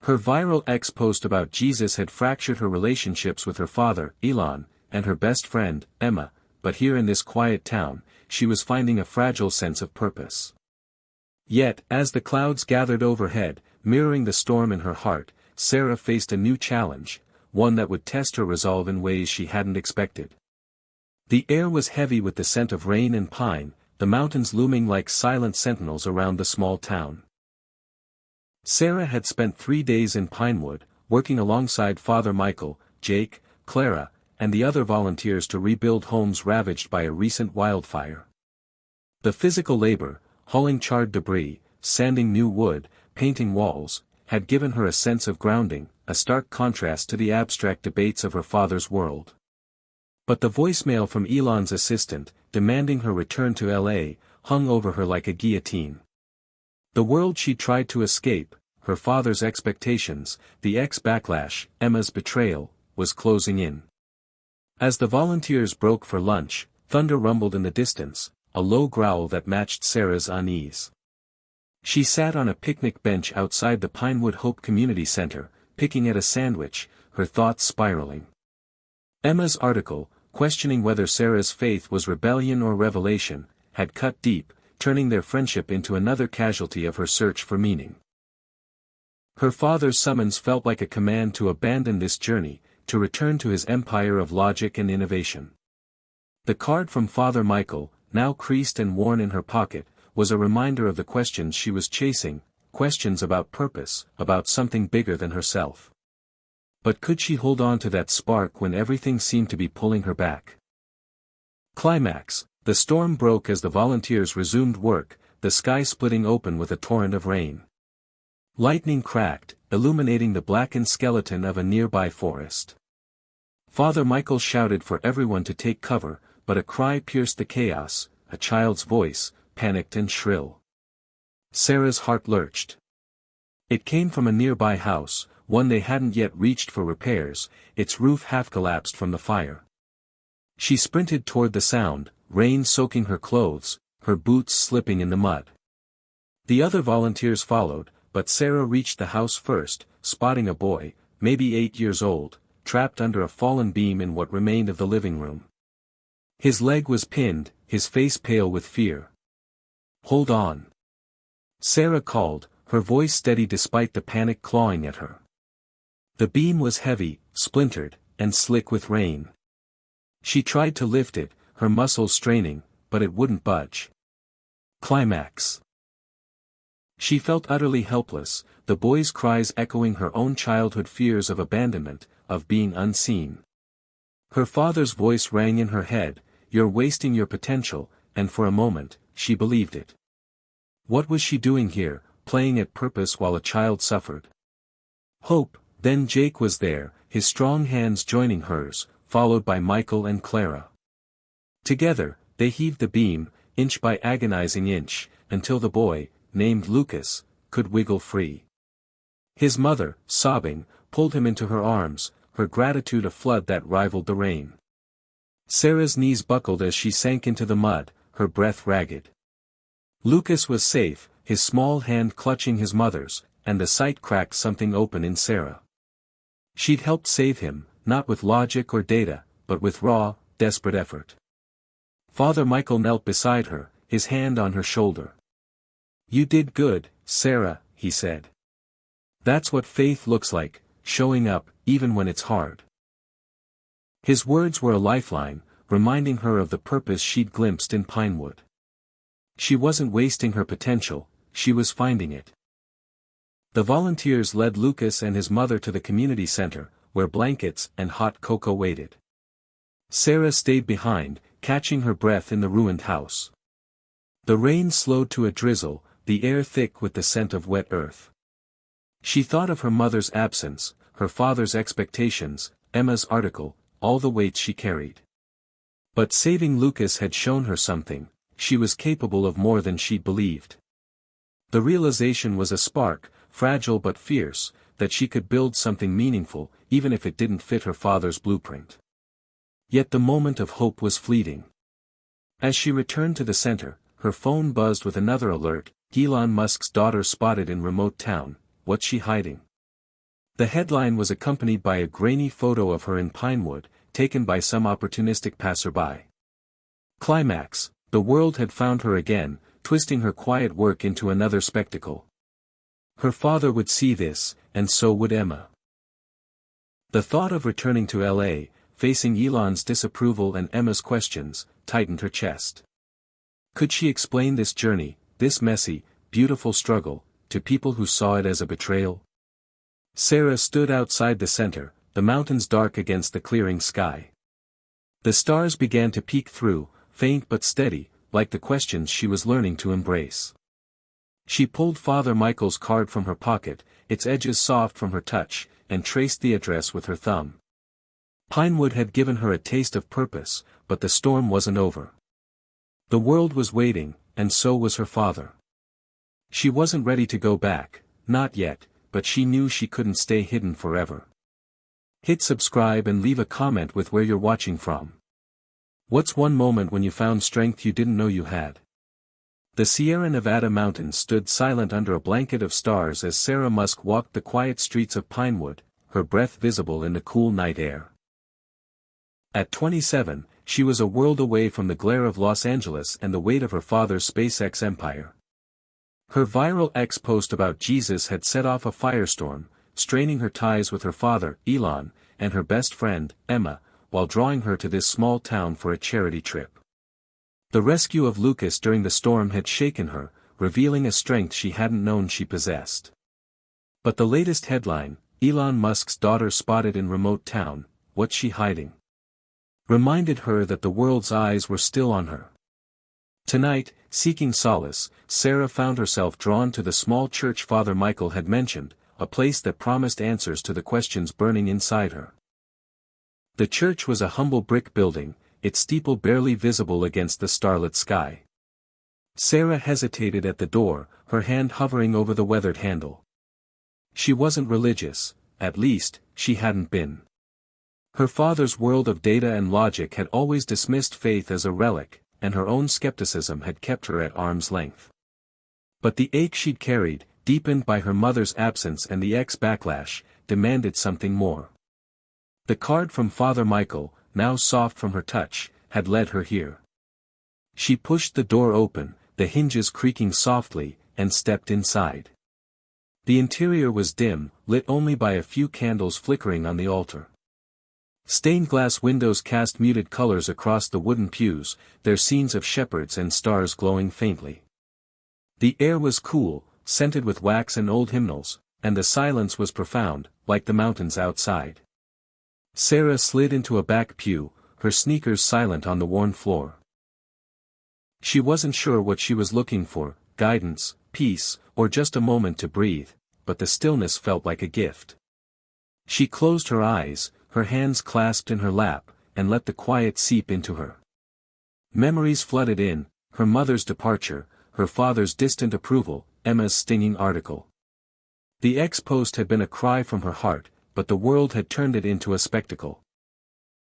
A: Her viral ex-post about Jesus had fractured her relationships with her father, Elon, and her best friend, Emma, but here in this quiet town, she was finding a fragile sense of purpose. Yet, as the clouds gathered overhead, mirroring the storm in her heart, Sarah faced a new challenge, one that would test her resolve in ways she hadn't expected. The air was heavy with the scent of rain and pine, the mountains looming like silent sentinels around the small town. Sarah had spent 3 days in Pinewood, working alongside Father Michael, Jake, Clara, and the other volunteers to rebuild homes ravaged by a recent wildfire. The physical labor, hauling charred debris, sanding new wood, painting walls, had given her a sense of grounding, a stark contrast to the abstract debates of her father's world. But the voicemail from Elon's assistant, demanding her return to LA, hung over her like a guillotine. The world she tried to escape, her father's expectations, the ex-backlash, Emma's betrayal, was closing in. As the volunteers broke for lunch, thunder rumbled in the distance, a low growl that matched Sarah's unease. She sat on a picnic bench outside the Pinewood Hope Community Center, picking at a sandwich, her thoughts spiraling. Emma's article, questioning whether Sarah's faith was rebellion or revelation, had cut deep, turning their friendship into another casualty of her search for meaning. Her father's summons felt like a command to abandon this journey, to return to his empire of logic and innovation. The card from Father Michael, now creased and worn in her pocket, was a reminder of the questions she was chasing, questions about purpose, about something bigger than herself. But could she hold on to that spark when everything seemed to be pulling her back? Climax: the storm broke as the volunteers resumed work, the sky splitting open with a torrent of rain. Lightning cracked, illuminating the blackened skeleton of a nearby forest. Father Michael shouted for everyone to take cover, but a cry pierced the chaos, a child's voice, panicked and shrill. Sarah's heart lurched. It came from a nearby house, one they hadn't yet reached for repairs, its roof half collapsed from the fire. She sprinted toward the sound, rain soaking her clothes, her boots slipping in the mud. The other volunteers followed, but Sarah reached the house first, spotting a boy, maybe 8 years old, trapped under a fallen beam in what remained of the living room. His leg was pinned, his face pale with fear. "Hold on," Sarah called, her voice steady despite the panic clawing at her. The beam was heavy, splintered, and slick with rain. She tried to lift it, her muscles straining, but it wouldn't budge. Climax. She felt utterly helpless, the boy's cries echoing her own childhood fears of abandonment, of being unseen. Her father's voice rang in her head, "You're wasting your potential," and for a moment, she believed it. What was she doing here, playing at purpose while a child suffered? Hope. Then Jake was there, his strong hands joining hers, followed by Michael and Clara. Together, they heaved the beam, inch by agonizing inch, until the boy, named Lucas, could wiggle free. His mother, sobbing, pulled him into her arms, her gratitude a flood that rivaled the rain. Sarah's knees buckled as she sank into the mud, her breath ragged. Lucas was safe, his small hand clutching his mother's, and the sight cracked something open in Sarah. She'd helped save him, not with logic or data, but with raw, desperate effort. Father Michael knelt beside her, his hand on her shoulder. "You did good, Sarah," he said. "That's what faith looks like, showing up, even when it's hard." His words were a lifeline, reminding her of the purpose she'd glimpsed in Pinewood. She wasn't wasting her potential, she was finding it. The volunteers led Lucas and his mother to the community center, where blankets and hot cocoa waited. Sarah stayed behind, catching her breath in the ruined house. The rain slowed to a drizzle, the air thick with the scent of wet earth. She thought of her mother's absence, her father's expectations, Emma's article, all the weights she carried. But saving Lucas had shown her something, she was capable of more than she'd believed. The realization was a spark, fragile but fierce, that she could build something meaningful, even if it didn't fit her father's blueprint. Yet the moment of hope was fleeting. As she returned to the center, her phone buzzed with another alert: Elon Musk's daughter spotted in remote town, what's she hiding? The headline was accompanied by a grainy photo of her in Pinewood, taken by some opportunistic passerby. Climax: the world had found her again, twisting her quiet work into another spectacle. Her father would see this, and so would Emma. The thought of returning to LA, facing Elon's disapproval and Emma's questions, tightened her chest. Could she explain this journey, this messy, beautiful struggle, to people who saw it as a betrayal? Sarah stood outside the center, the mountains dark against the clearing sky. The stars began to peek through, faint but steady, like the questions she was learning to embrace. She pulled Father Michael's card from her pocket, its edges soft from her touch, and traced the address with her thumb. Pinewood had given her a taste of purpose, but the storm wasn't over. The world was waiting, and so was her father. She wasn't ready to go back, not yet, but she knew she couldn't stay hidden forever. Hit subscribe and leave a comment with where you're watching from. What's one moment when you found strength you didn't know you had? The Sierra Nevada mountains stood silent under a blanket of stars as Sarah Musk walked the quiet streets of Pinewood, her breath visible in the cool night air. At 27, she was a world away from the glare of Los Angeles and the weight of her father's SpaceX empire. Her viral X post about Jesus had set off a firestorm, straining her ties with her father, Elon, and her best friend, Emma, while drawing her to this small town for a charity trip. The rescue of Lucas during the storm had shaken her, revealing a strength she hadn't known she possessed. But the latest headline, Elon Musk's daughter spotted in remote town, what's she hiding? Reminded her that the world's eyes were still on her. Tonight, seeking solace, Sarah found herself drawn to the small church Father Michael had mentioned, a place that promised answers to the questions burning inside her. The church was a humble brick building, its steeple barely visible against the starlit sky. Sarah hesitated at the door, her hand hovering over the weathered handle. She wasn't religious, at least, she hadn't been. Her father's world of data and logic had always dismissed faith as a relic, and her own skepticism had kept her at arm's length. But the ache she'd carried, deepened by her mother's absence and the ex-backlash, demanded something more. The card from Father Michael, now soft from her touch, had led her here. She pushed the door open, the hinges creaking softly, and stepped inside. The interior was dim, lit only by a few candles flickering on the altar. Stained glass windows cast muted colors across the wooden pews, their scenes of shepherds and stars glowing faintly. The air was cool, scented with wax and old hymnals, and the silence was profound, like the mountains outside. Sarah slid into a back pew, her sneakers silent on the worn floor. She wasn't sure what she was looking for, guidance, peace, or just a moment to breathe, but the stillness felt like a gift. She closed her eyes, her hands clasped in her lap, and let the quiet seep into her. Memories flooded in, her mother's departure, her father's distant approval, Emma's stinging article. The ex-post had been a cry from her heart, but the world had turned it into a spectacle.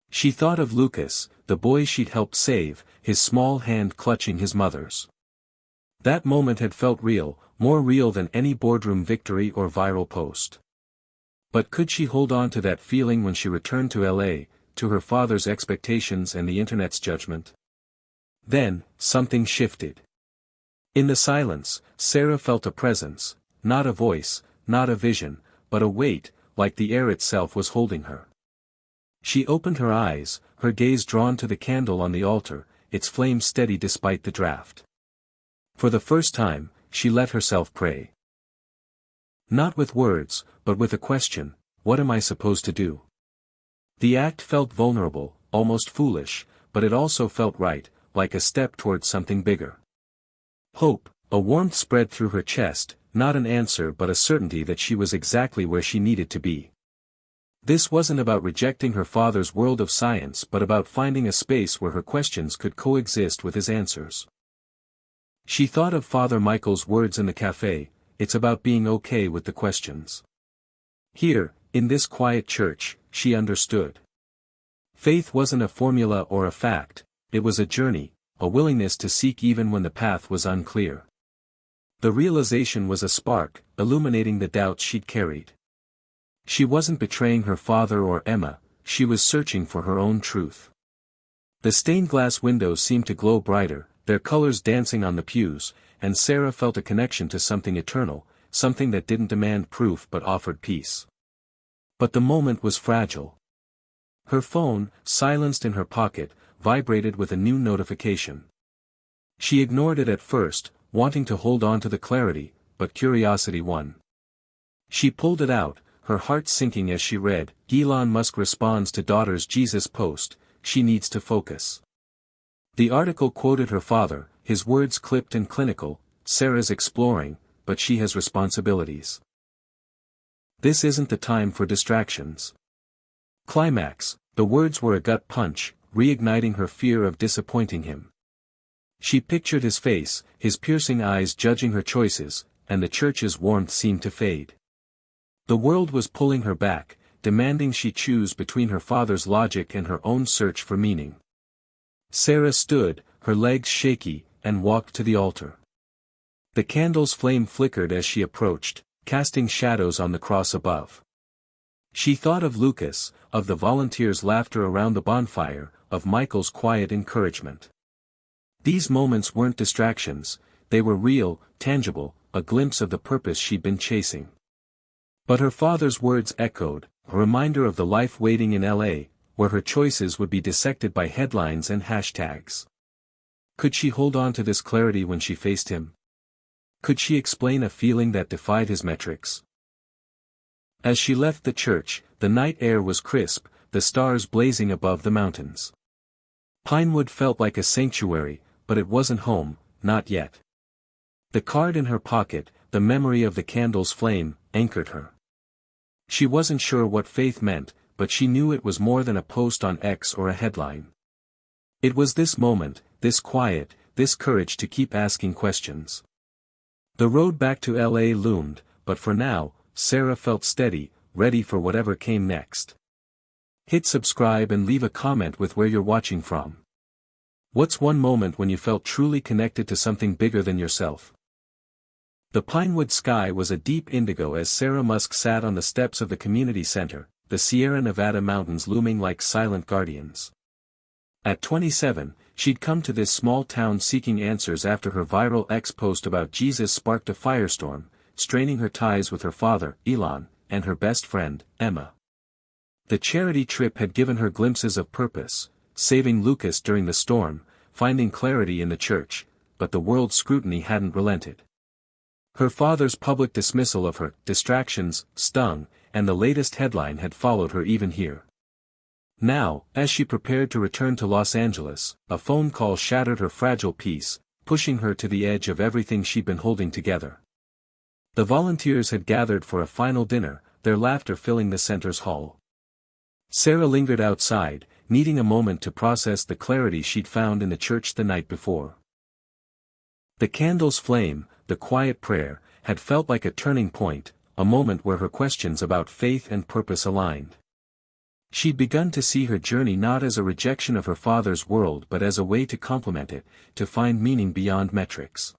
A: She thought of Lucas, the boy she'd helped save, his small hand clutching his mother's. That moment had felt real, more real than any boardroom victory or viral post. But could she hold on to that feeling when she returned to LA, to her father's expectations and the internet's judgment? Then, something shifted. In the silence, Sarah felt a presence, not a voice, not a vision, but a weight, like the air itself was holding her. She opened her eyes, her gaze drawn to the candle on the altar, its flame steady despite the draft. For the first time, she let herself pray. Not with words, but with a question, what am I supposed to do? The act felt vulnerable, almost foolish, but it also felt right, like a step towards something bigger. Hope, a warmth spread through her chest, not an answer but a certainty that she was exactly where she needed to be. This wasn't about rejecting her father's world of science but about finding a space where her questions could coexist with his answers. She thought of Father Michael's words in the cafe, it's about being okay with the questions. Here, in this quiet church, she understood. Faith wasn't a formula or a fact, it was a journey, a willingness to seek even when the path was unclear. The realization was a spark, illuminating the doubts she'd carried. She wasn't betraying her father or Emma, she was searching for her own truth. The stained glass windows seemed to glow brighter, their colors dancing on the pews, and Sarah felt a connection to something eternal, something that didn't demand proof but offered peace. But the moment was fragile. Her phone, silenced in her pocket, vibrated with a new notification. She ignored it at first, wanting to hold on to the clarity, but curiosity won. She pulled it out, her heart sinking as she read, Elon Musk responds to daughter's Jesus post, she needs to focus. The article quoted her father, his words clipped and clinical, Sarah's exploring, but she has responsibilities. This isn't the time for distractions. Climax, the words were a gut punch, reigniting her fear of disappointing him. She pictured his face, his piercing eyes judging her choices, and the church's warmth seemed to fade. The world was pulling her back, demanding she choose between her father's logic and her own search for meaning. Sarah stood, her legs shaky, and walked to the altar. The candle's flame flickered as she approached, casting shadows on the cross above. She thought of Lucas, of the volunteers' laughter around the bonfire, of Michael's quiet encouragement. These moments weren't distractions, they were real, tangible, a glimpse of the purpose she'd been chasing. But her father's words echoed, a reminder of the life waiting in LA, where her choices would be dissected by headlines and hashtags. Could she hold on to this clarity when she faced him? Could she explain a feeling that defied his metrics? As she left the church, the night air was crisp, the stars blazing above the mountains. Pinewood felt like a sanctuary, but it wasn't home, not yet. The card in her pocket, the memory of the candle's flame, anchored her. She wasn't sure what faith meant, but she knew it was more than a post on X or a headline. It was this moment, this quiet, this courage to keep asking questions. The road back to LA loomed, but for now, Sarah felt steady, ready for whatever came next. Hit subscribe and leave a comment with where you're watching from. What's one moment when you felt truly connected to something bigger than yourself? The Pinewood sky was a deep indigo as Sarah Musk sat on the steps of the community center, the Sierra Nevada mountains looming like silent guardians. At 27, she'd come to this small town seeking answers after her viral X post about Jesus sparked a firestorm, straining her ties with her father, Elon, and her best friend, Emma. The charity trip had given her glimpses of purpose, saving Lucas during the storm, finding clarity in the church, but the world's scrutiny hadn't relented. Her father's public dismissal of her distractions stung, and the latest headline had followed her even here. Now, as she prepared to return to Los Angeles, a phone call shattered her fragile peace, pushing her to the edge of everything she'd been holding together. The volunteers had gathered for a final dinner, their laughter filling the center's hall. Sarah lingered outside, needing a moment to process the clarity she'd found in the church the night before. The candle's flame, the quiet prayer, had felt like a turning point, a moment where her questions about faith and purpose aligned. She'd begun to see her journey not as a rejection of her father's world but as a way to complement it, to find meaning beyond metrics.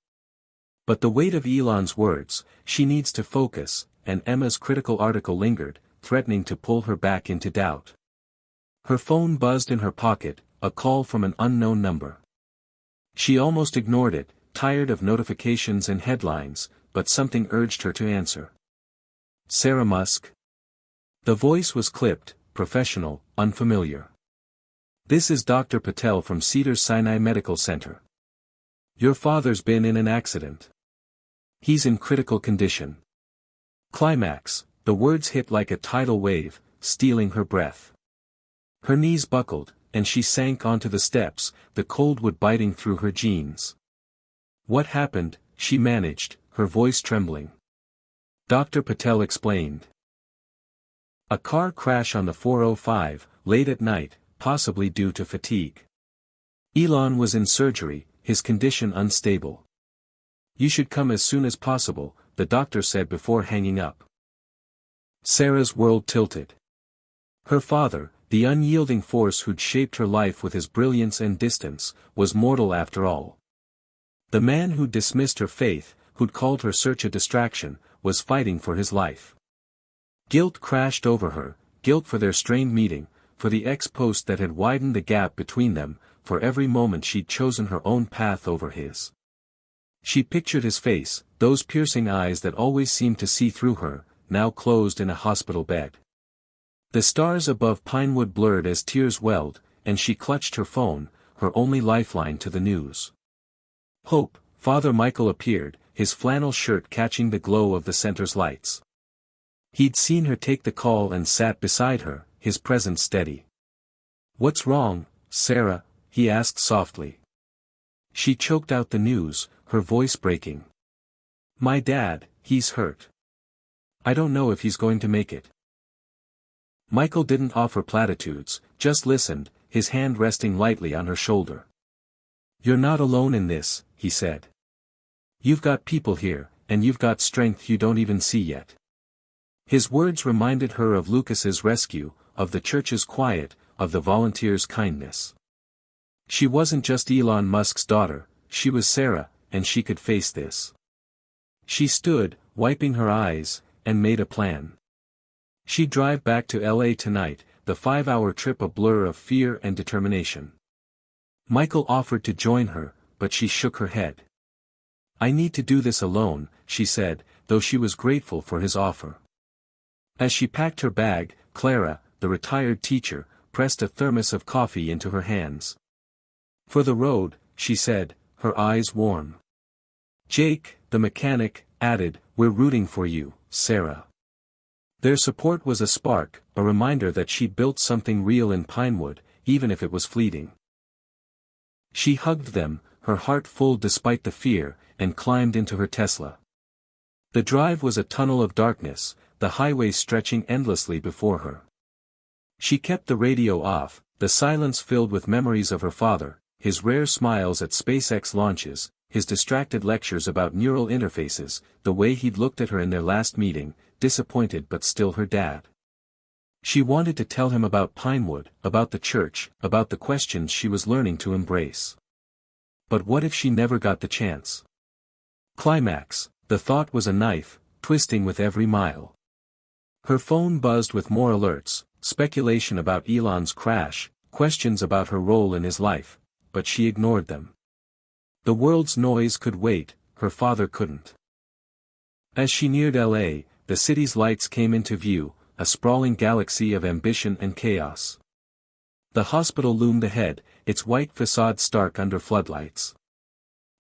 A: But the weight of Elon's words, she needs to focus, and Emma's critical article lingered, threatening to pull her back into doubt. Her phone buzzed in her pocket, a call from an unknown number. She almost ignored it, tired of notifications and headlines, but something urged her to answer. Sarah Musk? The voice was clipped, professional, unfamiliar. This is Dr. Patel from Cedars-Sinai Medical Center. Your father's been in an accident. He's in critical condition. Climax, the words hit like a tidal wave, stealing her breath. Her knees buckled, and she sank onto the steps, the cold wood biting through her jeans. What happened? She managed, her voice trembling. Dr. Patel explained. A car crash on the 405, late at night, possibly due to fatigue. Elon was in surgery, his condition unstable. You should come as soon as possible, the doctor said before hanging up. Sarah's world tilted. Her father, the unyielding force who'd shaped her life with his brilliance and distance, was mortal after all. The man who'd dismissed her faith, who'd called her search a distraction, was fighting for his life. Guilt crashed over her, guilt for their strained meeting, for the ex-post that had widened the gap between them, for every moment she'd chosen her own path over his. She pictured his face, those piercing eyes that always seemed to see through her, now closed in a hospital bed. The stars above Pinewood blurred as tears welled, and she clutched her phone, her only lifeline to the news. Hope, Father Michael appeared, his flannel shirt catching the glow of the center's lights. He'd seen her take the call and sat beside her, his presence steady. "What's wrong, Sarah?" he asked softly. She choked out the news, her voice breaking. "My dad, he's hurt. I don't know if he's going to make it." Michael didn't offer platitudes, just listened, his hand resting lightly on her shoulder. "You're not alone in this," he said. "You've got people here, and you've got strength you don't even see yet." His words reminded her of Lucas's rescue, of the church's quiet, of the volunteers' kindness. She wasn't just Elon Musk's daughter, she was Sarah, and she could face this. She stood, wiping her eyes, and made a plan. She'd drive back to LA tonight, the 5-hour trip a blur of fear and determination. Michael offered to join her, but she shook her head. "I need to do this alone," she said, though she was grateful for his offer. As she packed her bag, Clara, the retired teacher, pressed a thermos of coffee into her hands. "For the road," she said, her eyes warm. Jake, the mechanic, added, "We're rooting for you, Sarah." Their support was a spark, a reminder that she built something real in Pinewood, even if it was fleeting. She hugged them, her heart full despite the fear, and climbed into her Tesla. The drive was a tunnel of darkness, the highway stretching endlessly before her. She kept the radio off, the silence filled with memories of her father, his rare smiles at SpaceX launches, his distracted lectures about neural interfaces, the way he'd looked at her in their last meeting, disappointed but still her dad. She wanted to tell him about Pinewood, about the church, about the questions she was learning to embrace. But what if she never got the chance? Climax, the thought was a knife, twisting with every mile. Her phone buzzed with more alerts, speculation about Elon's crash, questions about her role in his life, but she ignored them. The world's noise could wait, her father couldn't. As she neared LA, the city's lights came into view, a sprawling galaxy of ambition and chaos. The hospital loomed ahead, its white facade stark under floodlights.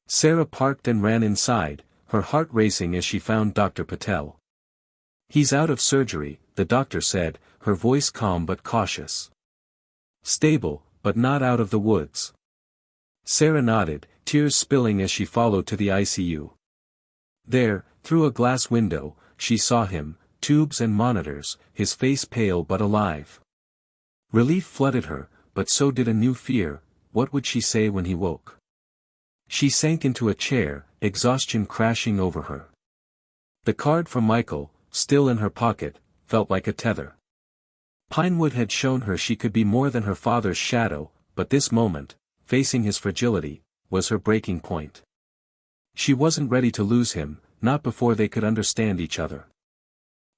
A: Sarah parked and ran inside, her heart racing as she found Dr. Patel. "He's out of surgery," the doctor said, her voice calm but cautious. "Stable, but not out of the woods." Sarah nodded, tears spilling as she followed to the ICU. There, through a glass window, she saw him, tubes and monitors, his face pale but alive. Relief flooded her, but so did a new fear. What would she say when he woke? She sank into a chair, exhaustion crashing over her. The card from Michael, still in her pocket, felt like a tether. Pinewood had shown her she could be more than her father's shadow, but this moment, facing his fragility, was her breaking point. She wasn't ready to lose him, not before they could understand each other.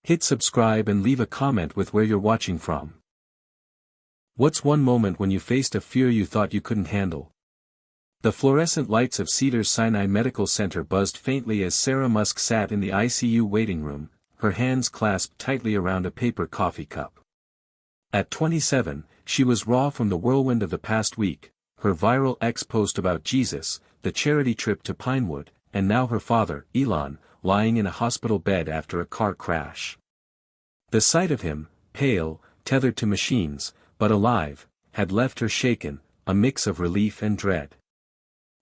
A: Hit subscribe and leave a comment with where you're watching from. What's one moment when you faced a fear you thought you couldn't handle? The fluorescent lights of Cedars-Sinai Medical Center buzzed faintly as Sarah Musk sat in the ICU waiting room, her hands clasped tightly around a paper coffee cup. At 27, she was raw from the whirlwind of the past week, her viral X post about Jesus, the charity trip to Pinewood, and now her father, Elon, lying in a hospital bed after a car crash. The sight of him, pale, tethered to machines, but alive, had left her shaken, a mix of relief and dread.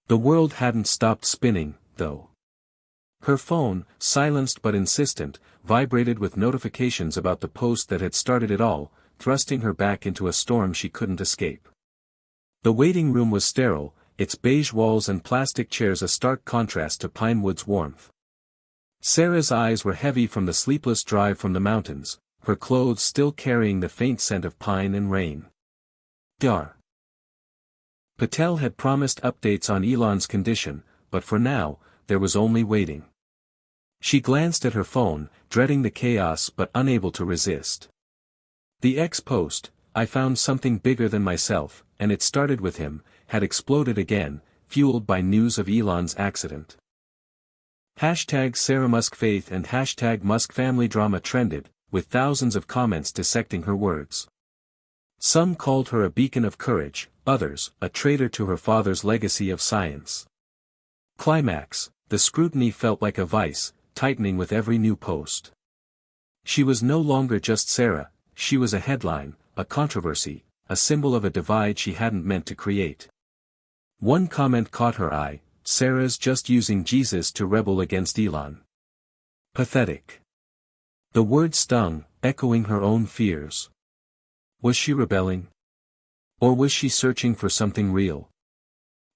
A: The world hadn't stopped spinning, though. Her phone, silenced but insistent, vibrated with notifications about the post that had started it all, thrusting her back into a storm she couldn't escape. The waiting room was sterile, its beige walls and plastic chairs a stark contrast to Pinewood's warmth. Sarah's eyes were heavy from the sleepless drive from the mountains, her clothes still carrying the faint scent of pine and rain. Dar. Patel had promised updates on Elon's condition, but for now, there was only waiting. She glanced at her phone, dreading the chaos but unable to resist. The X-post, "I found something bigger than myself, and it started with him," had exploded again, fueled by news of Elon's accident. Hashtag Sarah Musk Faith and hashtag Musk Family Drama trended, with thousands of comments dissecting her words. Some called her a beacon of courage, others, a traitor to her father's legacy of science. Climax, the scrutiny felt like a vice, tightening with every new post. She was no longer just Sarah, she was a headline, a controversy, a symbol of a divide she hadn't meant to create. One comment caught her eye: Sarah's just using Jesus to rebel against Elon. Pathetic. The word stung, echoing her own fears. Was she rebelling? Or was she searching for something real?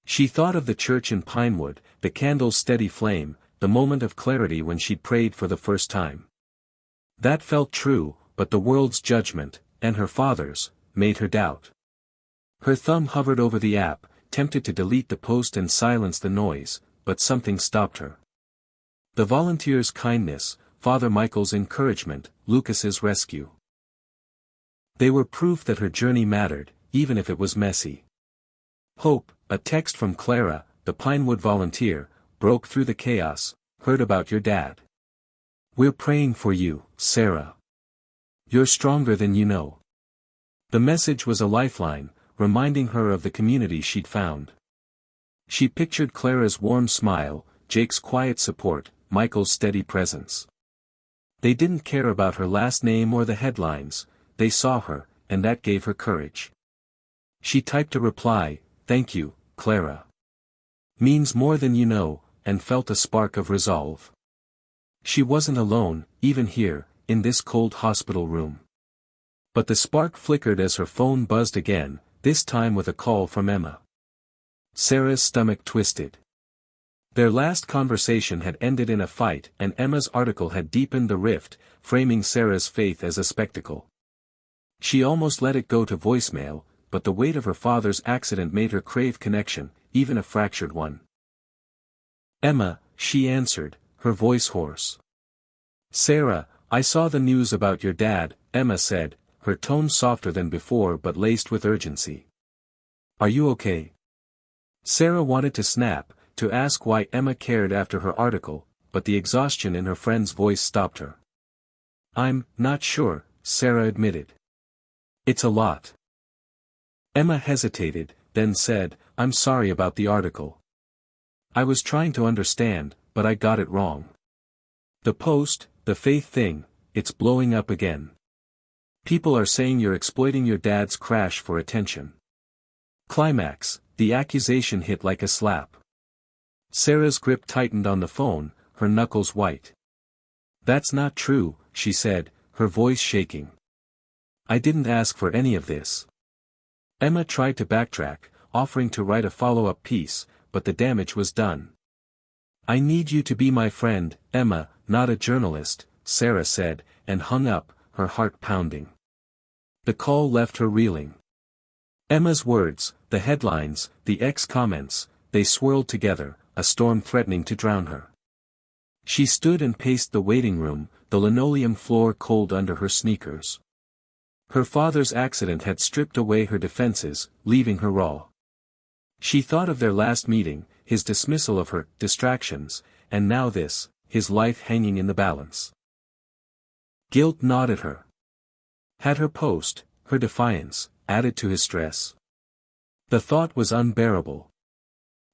A: She thought of the church in Pinewood, the candle's steady flame, the moment of clarity when she'd prayed for the first time. That felt true, but the world's judgment, and her father's, made her doubt. Her thumb hovered over the app, tempted to delete the post and silence the noise, but something stopped her. The volunteer's kindness, Father Michael's encouragement, Lucas's rescue. They were proof that her journey mattered, even if it was messy. Hope, a text from Clara, the Pinewood volunteer, broke through the chaos. Heard about your dad. We're praying for you, Sarah. You're stronger than you know. The message was a lifeline, reminding her of the community she'd found. She pictured Clara's warm smile, Jake's quiet support, Michael's steady presence. They didn't care about her last name or the headlines, they saw her, and that gave her courage. She typed a reply: "Thank you, Clara. Means more than you know," and felt a spark of resolve. She wasn't alone, even here, in this cold hospital room. But the spark flickered as her phone buzzed again, this time with a call from Emma. Sarah's stomach twisted. Their last conversation had ended in a fight, and Emma's article had deepened the rift, framing Sarah's faith as a spectacle. She almost let it go to voicemail, but the weight of her father's accident made her crave connection, even a fractured one. "Emma," she answered, her voice hoarse. "Sarah, I saw the news about your dad," Emma said, her tone softer than before but laced with urgency. "Are you okay?" Sarah wanted to snap, to ask why Emma cared after her article, but the exhaustion in her friend's voice stopped her. "I'm not sure," Sarah admitted. "It's a lot." Emma hesitated, then said, "I'm sorry about the article. I was trying to understand, but I got it wrong. The post, the faith thing, it's blowing up again. People are saying you're exploiting your dad's crash for attention." Climax, the accusation hit like a slap. Sarah's grip tightened on the phone, her knuckles white. "That's not true," she said, her voice shaking. "I didn't ask for any of this." Emma tried to backtrack, offering to write a follow-up piece, but the damage was done. "I need you to be my friend, Emma, not a journalist," Sarah said, and hung up, her heart pounding. The call left her reeling. Emma's words, the headlines, the comments, they swirled together, a storm threatening to drown her. She stood and paced the waiting room, the linoleum floor cold under her sneakers. Her father's accident had stripped away her defenses, leaving her raw. She thought of their last meeting, his dismissal of her distractions, and now this, his life hanging in the balance. Guilt gnawed at her. Had her post, her defiance, added to his stress? The thought was unbearable.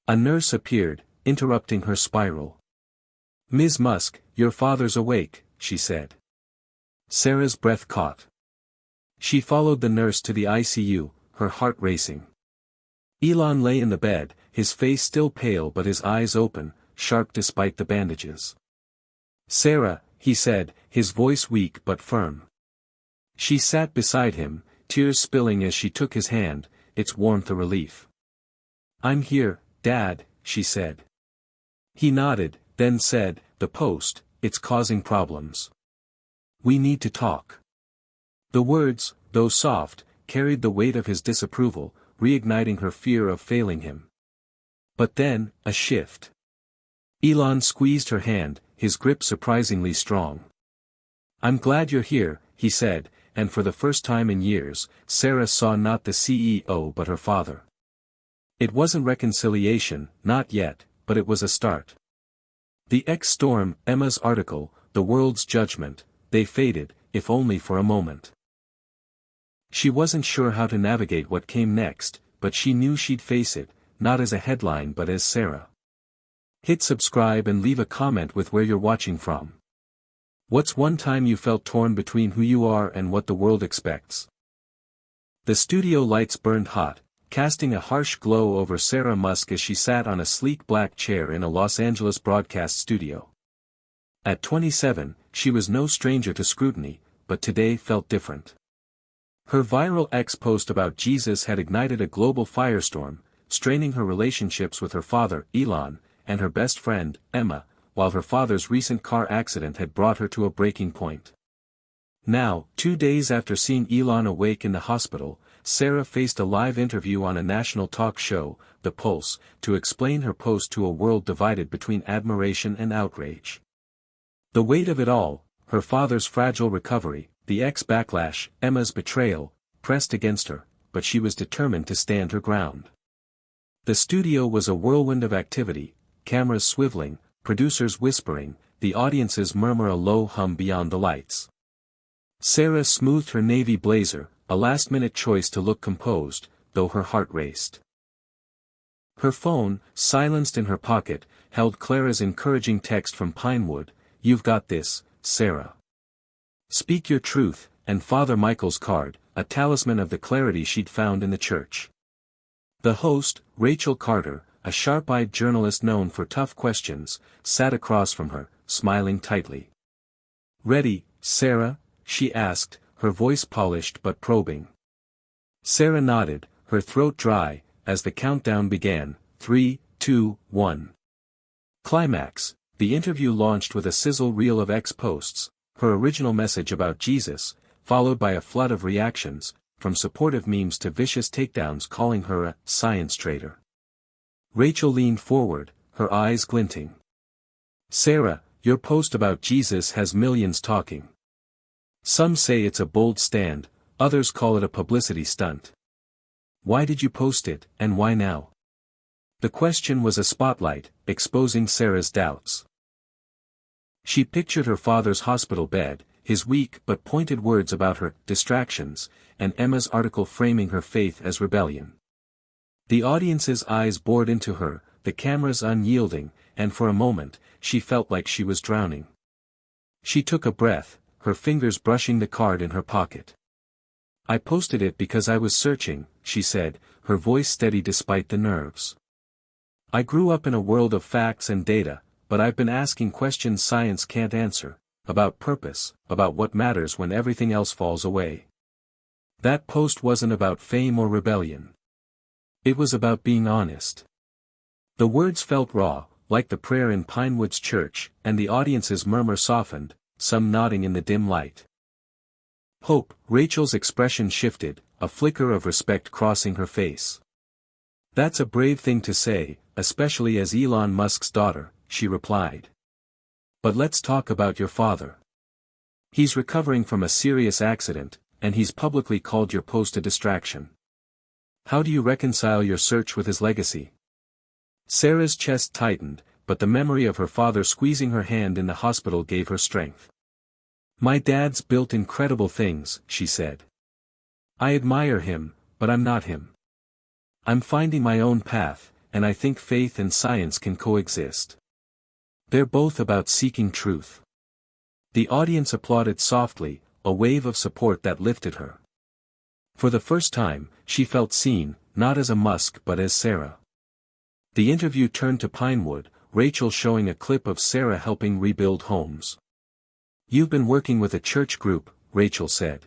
A: A nurse appeared, interrupting her spiral. "Ms. Musk, your father's awake," she said. Sarah's breath caught. She followed the nurse to the ICU, her heart racing. Elon lay in the bed, his face still pale but his eyes open, sharp despite the bandages. "Sarah," he said, his voice weak but firm. She sat beside him, tears spilling as she took his hand, its warmth a relief. "I'm here, Dad," she said. He nodded, then said, "The post, it's causing problems. We need to talk." The words, though soft, carried the weight of his disapproval, reigniting her fear of failing him. But then, a shift. Elon squeezed her hand, his grip surprisingly strong. "I'm glad you're here," he said, and for the first time in years, Sarah saw not the CEO but her father. It wasn't reconciliation, not yet, but it was a start. The storm, Emma's article, the world's judgment, they faded, if only for a moment. She wasn't sure how to navigate what came next, but she knew she'd face it, not as a headline but as Sarah. Hit subscribe and leave a comment with where you're watching from. What's one time you felt torn between who you are and what the world expects? The studio lights burned hot, casting a harsh glow over Sarah Musk as she sat on a sleek black chair in a Los Angeles broadcast studio. At 27, she was no stranger to scrutiny, but today felt different. Her viral X post about Jesus had ignited a global firestorm, straining her relationships with her father, Elon, and her best friend, Emma, while her father's recent car accident had brought her to a breaking point. Now, 2 days after seeing Elon awake in the hospital, Sarah faced a live interview on a national talk show, The Pulse, to explain her post to a world divided between admiration and outrage. The weight of it all, her father's fragile recovery, the ex-backlash, Emma's betrayal, pressed against her, but she was determined to stand her ground. The studio was a whirlwind of activity, cameras swiveling, producers whispering, the audience's murmur a low hum beyond the lights. Sarah smoothed her navy blazer, a last-minute choice to look composed, though her heart raced. Her phone, silenced in her pocket, held Clara's encouraging text from Pinewood, "You've got this, Sarah. Speak your truth," and Father Michael's card, a talisman of the clarity she'd found in the church. The host, Rachel Carter, a sharp-eyed journalist known for tough questions, sat across from her, smiling tightly. "Ready, Sarah?" she asked, her voice polished but probing. Sarah nodded, her throat dry, as the countdown began, 3, 2, 1. Climax. The interview launched with a sizzle reel of X posts, her original message about Jesus, followed by a flood of reactions, from supportive memes to vicious takedowns calling her a science traitor. Rachel leaned forward, her eyes glinting. "Sarah, your post about Jesus has millions talking. Some say it's a bold stand, others call it a publicity stunt. Why did you post it, and why now?" The question was a spotlight, exposing Sarah's doubts. She pictured her father's hospital bed, his weak but pointed words about her distractions, and Emma's article framing her faith as rebellion. The audience's eyes bored into her, the cameras unyielding, and for a moment, she felt like she was drowning. She took a breath, her fingers brushing the card in her pocket. "I posted it because I was searching," she said, her voice steady despite the nerves. "I grew up in a world of facts and data, but I've been asking questions science can't answer, about purpose, about what matters when everything else falls away." That post wasn't about fame or rebellion. It was about being honest. The words felt raw, like the prayer in Pinewood's church, and the audience's murmur softened, some nodding in the dim light. "Hope," Rachel's expression shifted, a flicker of respect crossing her face. "That's a brave thing to say, especially as Elon Musk's daughter," she replied. "But let's talk about your father. He's recovering from a serious accident, and he's publicly called your post a distraction. How do you reconcile your search with his legacy?" Sarah's chest tightened, but the memory of her father squeezing her hand in the hospital gave her strength. "My dad's built incredible things," she said. "I admire him, but I'm not him. I'm finding my own path, and I think faith and science can coexist. They're both about seeking truth." The audience applauded softly, a wave of support that lifted her. For the first time, she felt seen, not as a Musk but as Sarah. The interview turned to Pinewood, Rachel showing a clip of Sarah helping rebuild homes. "You've been working with a church group," Rachel said.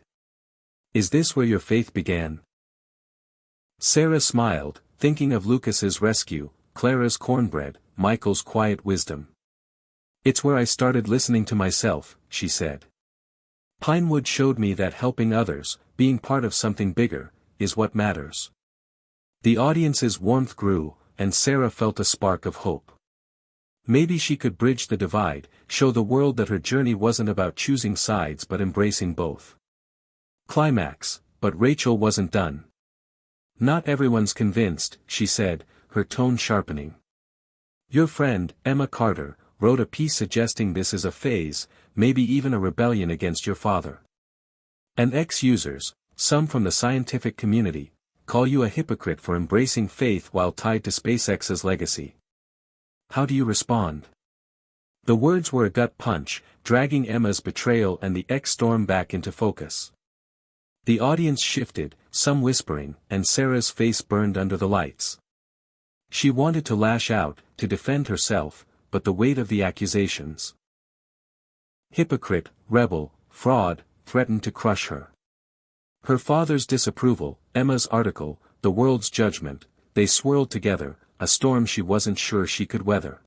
A: "Is this where your faith began?" Sarah smiled, thinking of Lucas's rescue, Clara's cornbread, Michael's quiet wisdom. "It's where I started listening to myself," she said. "Pinewood showed me that helping others, being part of something bigger, is what matters." The audience's warmth grew, and Sarah felt a spark of hope. Maybe she could bridge the divide, show the world that her journey wasn't about choosing sides but embracing both. Climax, but Rachel wasn't done. "Not everyone's convinced," she said, her tone sharpening. "Your friend, Emma Carter, wrote a piece suggesting this is a phase, maybe even a rebellion against your father. And ex-users, some from the scientific community, call you a hypocrite for embracing faith while tied to SpaceX's legacy. How do you respond?" The words were a gut punch, dragging Emma's betrayal and the ex-storm back into focus. The audience shifted, some whispering, and Sarah's face burned under the lights. She wanted to lash out, to defend herself, but the weight of the accusations. Hypocrite, rebel, fraud, threatened to crush her. Her father's disapproval, Emma's article, the world's judgment, they swirled together, a storm she wasn't sure she could weather.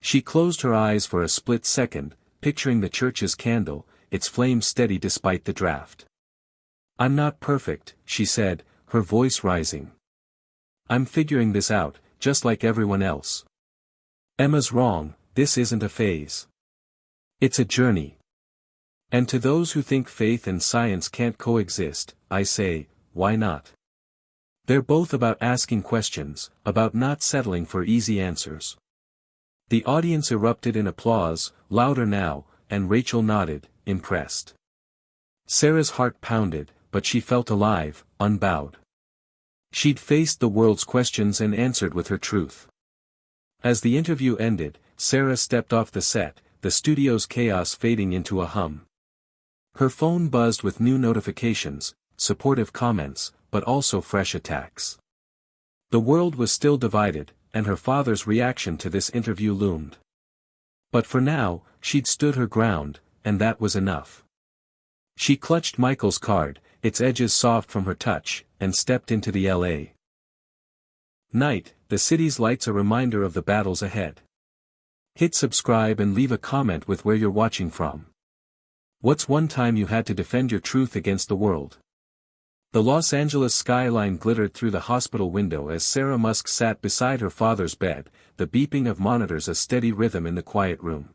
A: She closed her eyes for a split second, picturing the church's candle, its flame steady despite the draft. "I'm not perfect," she said, her voice rising. "I'm figuring this out, just like everyone else. Emma's wrong, this isn't a phase. It's a journey. And to those who think faith and science can't coexist, I say, why not? They're both about asking questions, about not settling for easy answers." The audience erupted in applause, louder now, and Rachel nodded, impressed. Sarah's heart pounded, but she felt alive, unbowed. She'd faced the world's questions and answered with her truth. As the interview ended, Sarah stepped off the set, the studio's chaos fading into a hum. Her phone buzzed with new notifications, supportive comments, but also fresh attacks. The world was still divided, and her father's reaction to this interview loomed. But for now, she'd stood her ground, and that was enough. She clutched Michael's card, its edges soft from her touch, and stepped into the L.A. night, the city's lights a reminder of the battles ahead. Hit subscribe and leave a comment with where you're watching from. What's one time you had to defend your truth against the world? The Los Angeles skyline glittered through the hospital window as Sarah Musk sat beside her father's bed, the beeping of monitors a steady rhythm in the quiet room.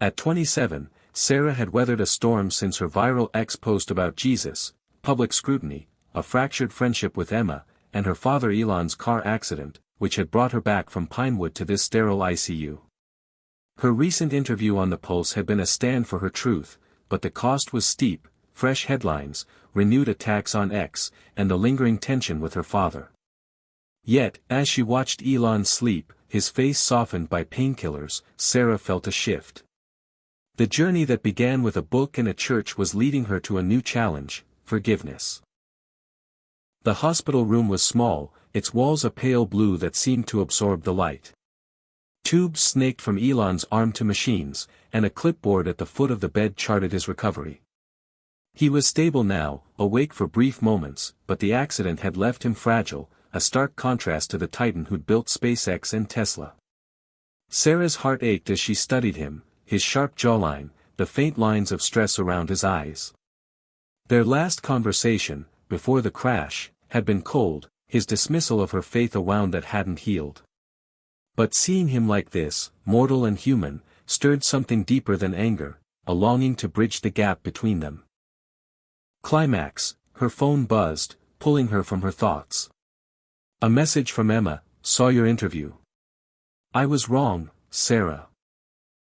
A: At 27, Sarah had weathered a storm since her viral ex-post about Jesus, public scrutiny, a fractured friendship with Emma, and her father Elon's car accident, which had brought her back from Pinewood to this sterile ICU. Her recent interview on The Pulse had been a stand for her truth, but the cost was steep: fresh headlines, renewed attacks on X, and the lingering tension with her father. Yet, as she watched Elon sleep, his face softened by painkillers, Sarah felt a shift. The journey that began with a book and a church was leading her to a new challenge: forgiveness. The hospital room was small, its walls a pale blue that seemed to absorb the light. Tubes snaked from Elon's arm to machines, and a clipboard at the foot of the bed charted his recovery. He was stable now, awake for brief moments, but the accident had left him fragile, a stark contrast to the titan who'd built SpaceX and Tesla. Sarah's heart ached as she studied him, his sharp jawline, the faint lines of stress around his eyes. Their last conversation, before the crash, had been cold, his dismissal of her faith a wound that hadn't healed. But seeing him like this, mortal and human, stirred something deeper than anger, a longing to bridge the gap between them. Climax, her phone buzzed, pulling her from her thoughts. A message from Emma: "Saw your interview. I was wrong, Sarah.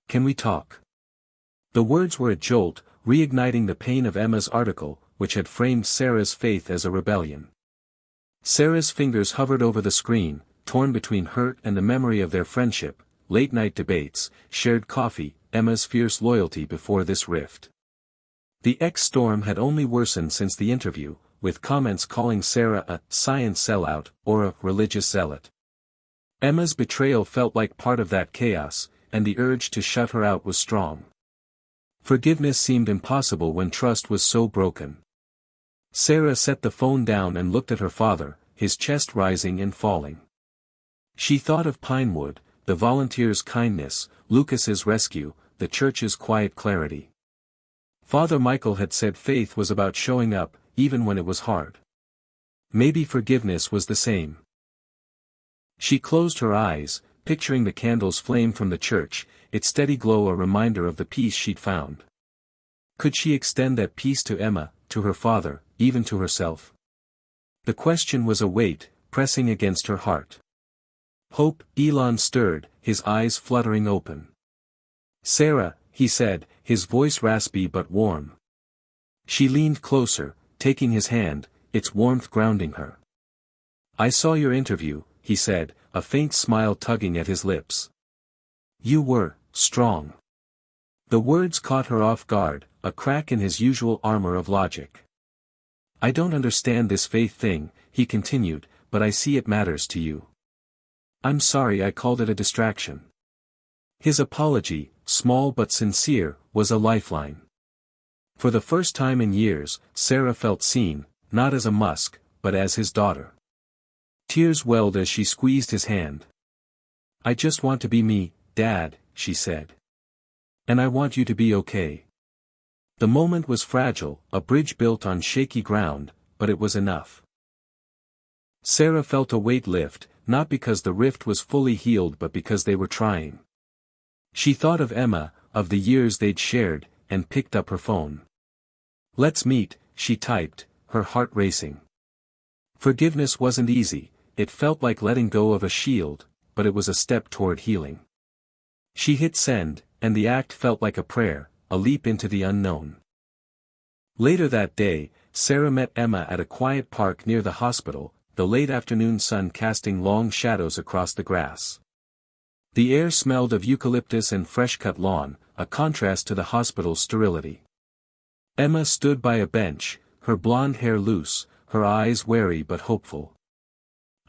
A: Can we talk?" The words were a jolt, reigniting the pain of Emma's article, which had framed Sarah's faith as a rebellion. Sarah's fingers hovered over the screen, torn between hurt and the memory of their friendship, late-night debates, shared coffee, Emma's fierce loyalty before this rift. The ex-storm had only worsened since the interview, with comments calling Sarah a science sellout or a religious zealot. Emma's betrayal felt like part of that chaos, and the urge to shut her out was strong. Forgiveness seemed impossible when trust was so broken. Sarah set the phone down and looked at her father, his chest rising and falling. She thought of Pinewood, the volunteers' kindness, Lucas's rescue, the church's quiet clarity. Father Michael had said faith was about showing up, even when it was hard. Maybe forgiveness was the same. She closed her eyes, picturing the candle's flame from the church, its steady glow a reminder of the peace she'd found. Could she extend that peace to Emma, to her father, even to herself? The question was a weight, pressing against her heart. Hope, Elon stirred, his eyes fluttering open. "Sarah," he said, his voice raspy but warm. She leaned closer, taking his hand, its warmth grounding her. "I saw your interview," he said, a faint smile tugging at his lips. "You were strong. The words caught her off guard, a crack in his usual armor of logic. I don't understand this faith thing, he continued, but I see it matters to you. I'm sorry I called it a distraction. His apology, small but sincere, was a lifeline. For the first time in years, Sarah felt seen, not as a Musk, but as his daughter. Tears welled as she squeezed his hand. I just want to be me, Dad, she said. And I want you to be okay. The moment was fragile, a bridge built on shaky ground, but it was enough. Sarah felt a weight lift, not because the rift was fully healed but because they were trying. She thought of Emma, of the years they'd shared, and picked up her phone. Let's meet, she typed, her heart racing. Forgiveness wasn't easy, it felt like letting go of a shield, but it was a step toward healing. She hit send, and the act felt like a prayer, a leap into the unknown. Later that day, Sarah met Emma at a quiet park near the hospital, the late afternoon sun casting long shadows across the grass. The air smelled of eucalyptus and fresh-cut lawn, a contrast to the hospital's sterility. Emma stood by a bench, her blonde hair loose, her eyes wary but hopeful.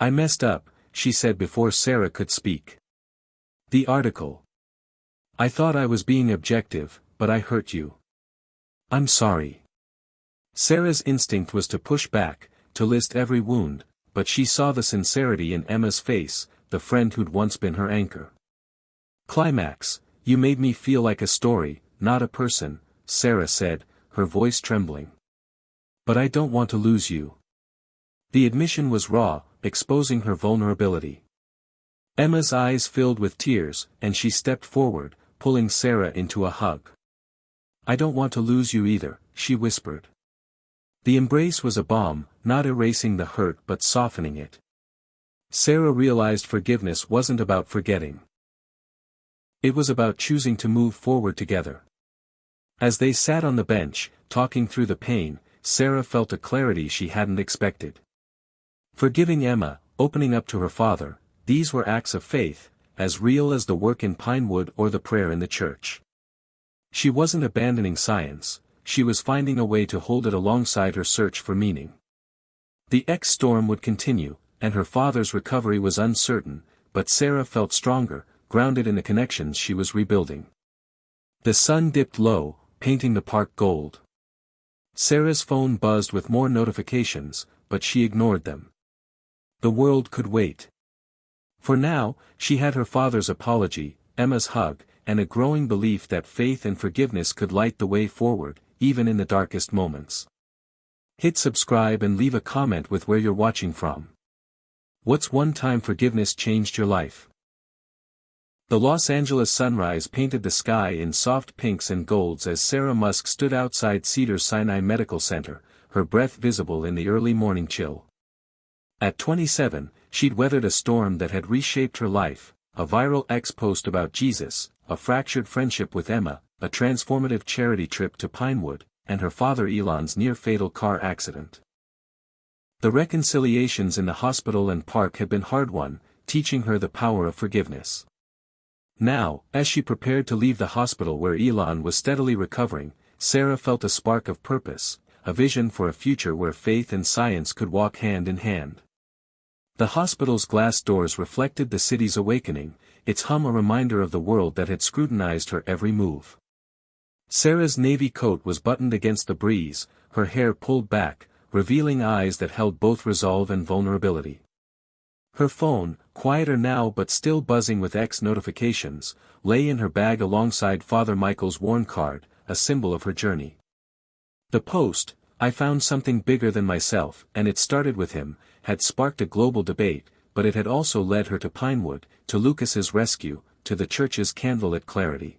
A: I messed up, she said before Sarah could speak. The article. I thought I was being objective, but I hurt you. I'm sorry. Sarah's instinct was to push back, to list every wound, but she saw the sincerity in Emma's face, the friend who'd once been her anchor. Climax, you made me feel like a story, not a person, Sarah said, her voice trembling. But I don't want to lose you. The admission was raw, exposing her vulnerability. Emma's eyes filled with tears, and she stepped forward, pulling Sarah into a hug. I don't want to lose you either, she whispered. The embrace was a balm, not erasing the hurt but softening it. Sarah realized forgiveness wasn't about forgetting. It was about choosing to move forward together. As they sat on the bench, talking through the pain, Sarah felt a clarity she hadn't expected. Forgiving Emma, opening up to her father, these were acts of faith, as real as the work in Pinewood or the prayer in the church. She wasn't abandoning science, she was finding a way to hold it alongside her search for meaning. The storm would continue, and her father's recovery was uncertain, but Sarah felt stronger, grounded in the connections she was rebuilding. The sun dipped low, painting the park gold. Sarah's phone buzzed with more notifications, but she ignored them. The world could wait. For now, she had her father's apology, Emma's hug, and a growing belief that faith and forgiveness could light the way forward, even in the darkest moments. Hit subscribe and leave a comment with where you're watching from. What's one time forgiveness changed your life? The Los Angeles sunrise painted the sky in soft pinks and golds as Sarah Musk stood outside Cedars-Sinai Medical Center, her breath visible in the early morning chill. At 27, she'd weathered a storm that had reshaped her life, a viral X post about Jesus, a fractured friendship with Emma, a transformative charity trip to Pinewood, and her father Elon's near-fatal car accident. The reconciliations in the hospital and park had been hard-won, teaching her the power of forgiveness. Now, as she prepared to leave the hospital where Elon was steadily recovering, Sarah felt a spark of purpose, a vision for a future where faith and science could walk hand in hand. The hospital's glass doors reflected the city's awakening, its hum a reminder of the world that had scrutinized her every move. Sarah's navy coat was buttoned against the breeze, her hair pulled back, revealing eyes that held both resolve and vulnerability. Her phone, quieter now but still buzzing with X notifications, lay in her bag alongside Father Michael's worn card, a symbol of her journey. The post, I found something bigger than myself, and it started with him, had sparked a global debate, but it had also led her to Pinewood, to Lucas's rescue, to the church's candlelit clarity.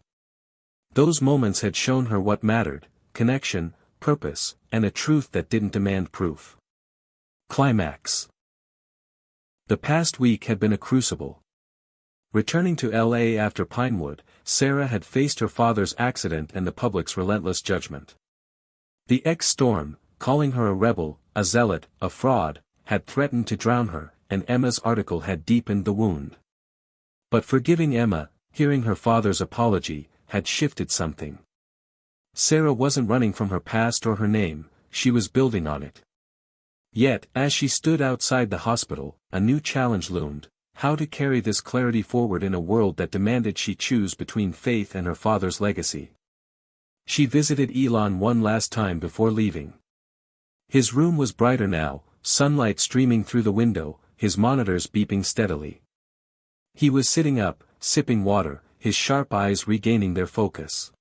A: Those moments had shown her what mattered, connection, purpose, and a truth that didn't demand proof. Climax. The past week had been a crucible. Returning to LA after Pinewood, Sarah had faced her father's accident and the public's relentless judgment. The storm, calling her a rebel, a zealot, a fraud, had threatened to drown her, and Emma's article had deepened the wound. But forgiving Emma, hearing her father's apology, had shifted something. Sarah wasn't running from her past or her name, she was building on it. Yet, as she stood outside the hospital, a new challenge loomed: how to carry this clarity forward in a world that demanded she choose between faith and her father's legacy. She visited Elon one last time before leaving. His room was brighter now, sunlight streaming through the window, his monitors beeping steadily. He was sitting up, sipping water, his sharp eyes regaining their focus.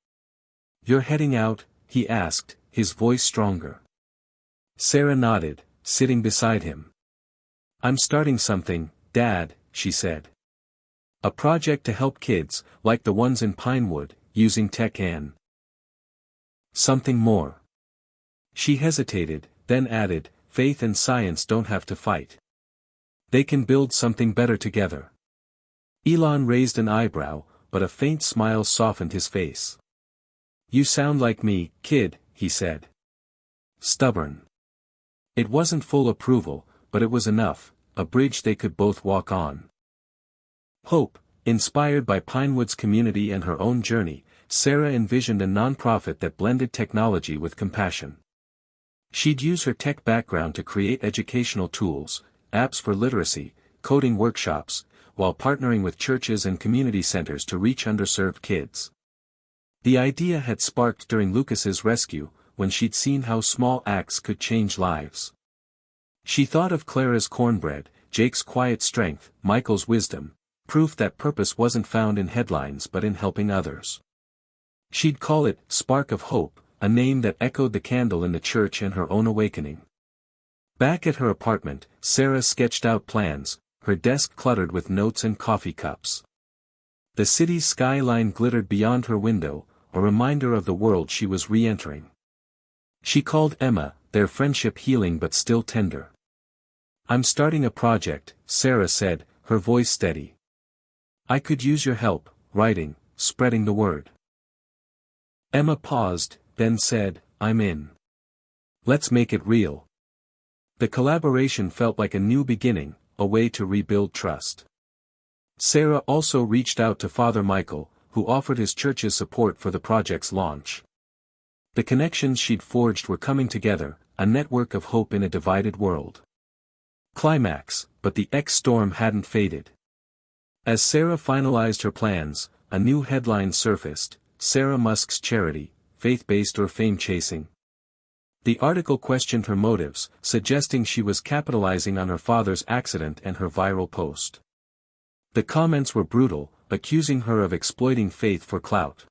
A: "You're heading out?" he asked, his voice stronger. Sarah nodded, sitting beside him. "I'm starting something, Dad," she said. "A project to help kids, like the ones in Pinewood, using tech and something more." She hesitated, then added, "Faith and science don't have to fight. They can build something better together." Elon raised an eyebrow, but a faint smile softened his face. "You sound like me, kid," he said. "Stubborn." It wasn't full approval, but it was enough, a bridge they could both walk on. Hope, inspired by Pinewood's community and her own journey, Sarah envisioned a nonprofit that blended technology with compassion. She'd use her tech background to create educational tools, apps for literacy, coding workshops, while partnering with churches and community centers to reach underserved kids. The idea had sparked during Lucas's rescue, when she'd seen how small acts could change lives. She thought of Clara's cornbread, Jake's quiet strength, Michael's wisdom, proof that purpose wasn't found in headlines but in helping others. She'd call it Spark of Hope, a name that echoed the candle in the church and her own awakening. Back at her apartment, Sarah sketched out plans, her desk cluttered with notes and coffee cups. The city's skyline glittered beyond her window, a reminder of the world she was re-entering. She called Emma, their friendship healing but still tender. "I'm starting a project," Sarah said, her voice steady. "I could use your help, writing, spreading the word." Emma paused, then said, "I'm in. Let's make it real." The collaboration felt like a new beginning, a way to rebuild trust. Sarah also reached out to Father Michael, who offered his church's support for the project's launch. The connections she'd forged were coming together, a network of hope in a divided world. Climax, but the storm hadn't faded. As Sarah finalized her plans, a new headline surfaced: Sarah Musk's charity, faith-based or fame-chasing. The article questioned her motives, suggesting she was capitalizing on her father's accident and her viral post. The comments were brutal, accusing her of exploiting faith for clout.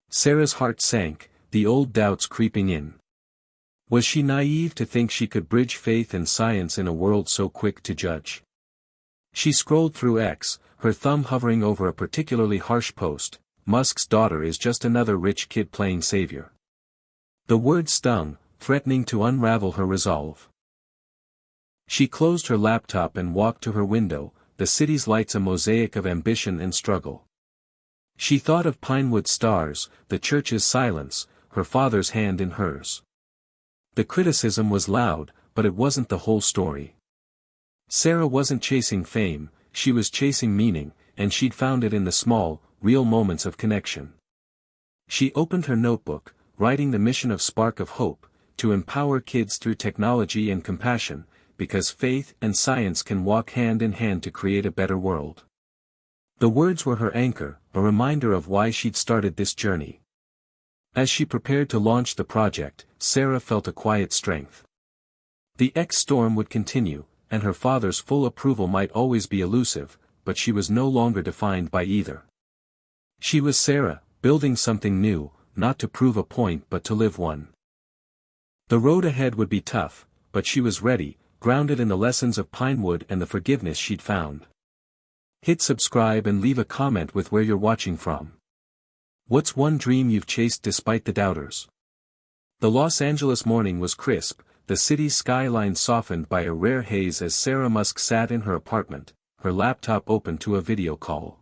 A: Sarah's heart sank, the old doubts creeping in. Was she naive to think she could bridge faith and science in a world so quick to judge? She scrolled through X, her thumb hovering over a particularly harsh post: "Musk's daughter is just another rich kid playing savior." The word stung, threatening to unravel her resolve. She closed her laptop and walked to her window, the city's lights a mosaic of ambition and struggle. She thought of Pinewood's stars, the church's silence, her father's hand in hers. The criticism was loud, but it wasn't the whole story. Sarah wasn't chasing fame, she was chasing meaning, and she'd found it in the small, real moments of connection. She opened her notebook, writing the mission of Spark of Hope, to empower kids through technology and compassion, because faith and science can walk hand in hand to create a better world. The words were her anchor, a reminder of why she'd started this journey. As she prepared to launch the project, Sarah felt a quiet strength. The storm would continue, and her father's full approval might always be elusive, but she was no longer defined by either. She was Sarah, building something new, not to prove a point but to live one. The road ahead would be tough, but she was ready, grounded in the lessons of Pinewood and the forgiveness she'd found. Hit subscribe and leave a comment with where you're watching from. What's one dream you've chased despite the doubters? The Los Angeles morning was crisp, the city's skyline softened by a rare haze as Sarah Musk sat in her apartment, her laptop open to a video call.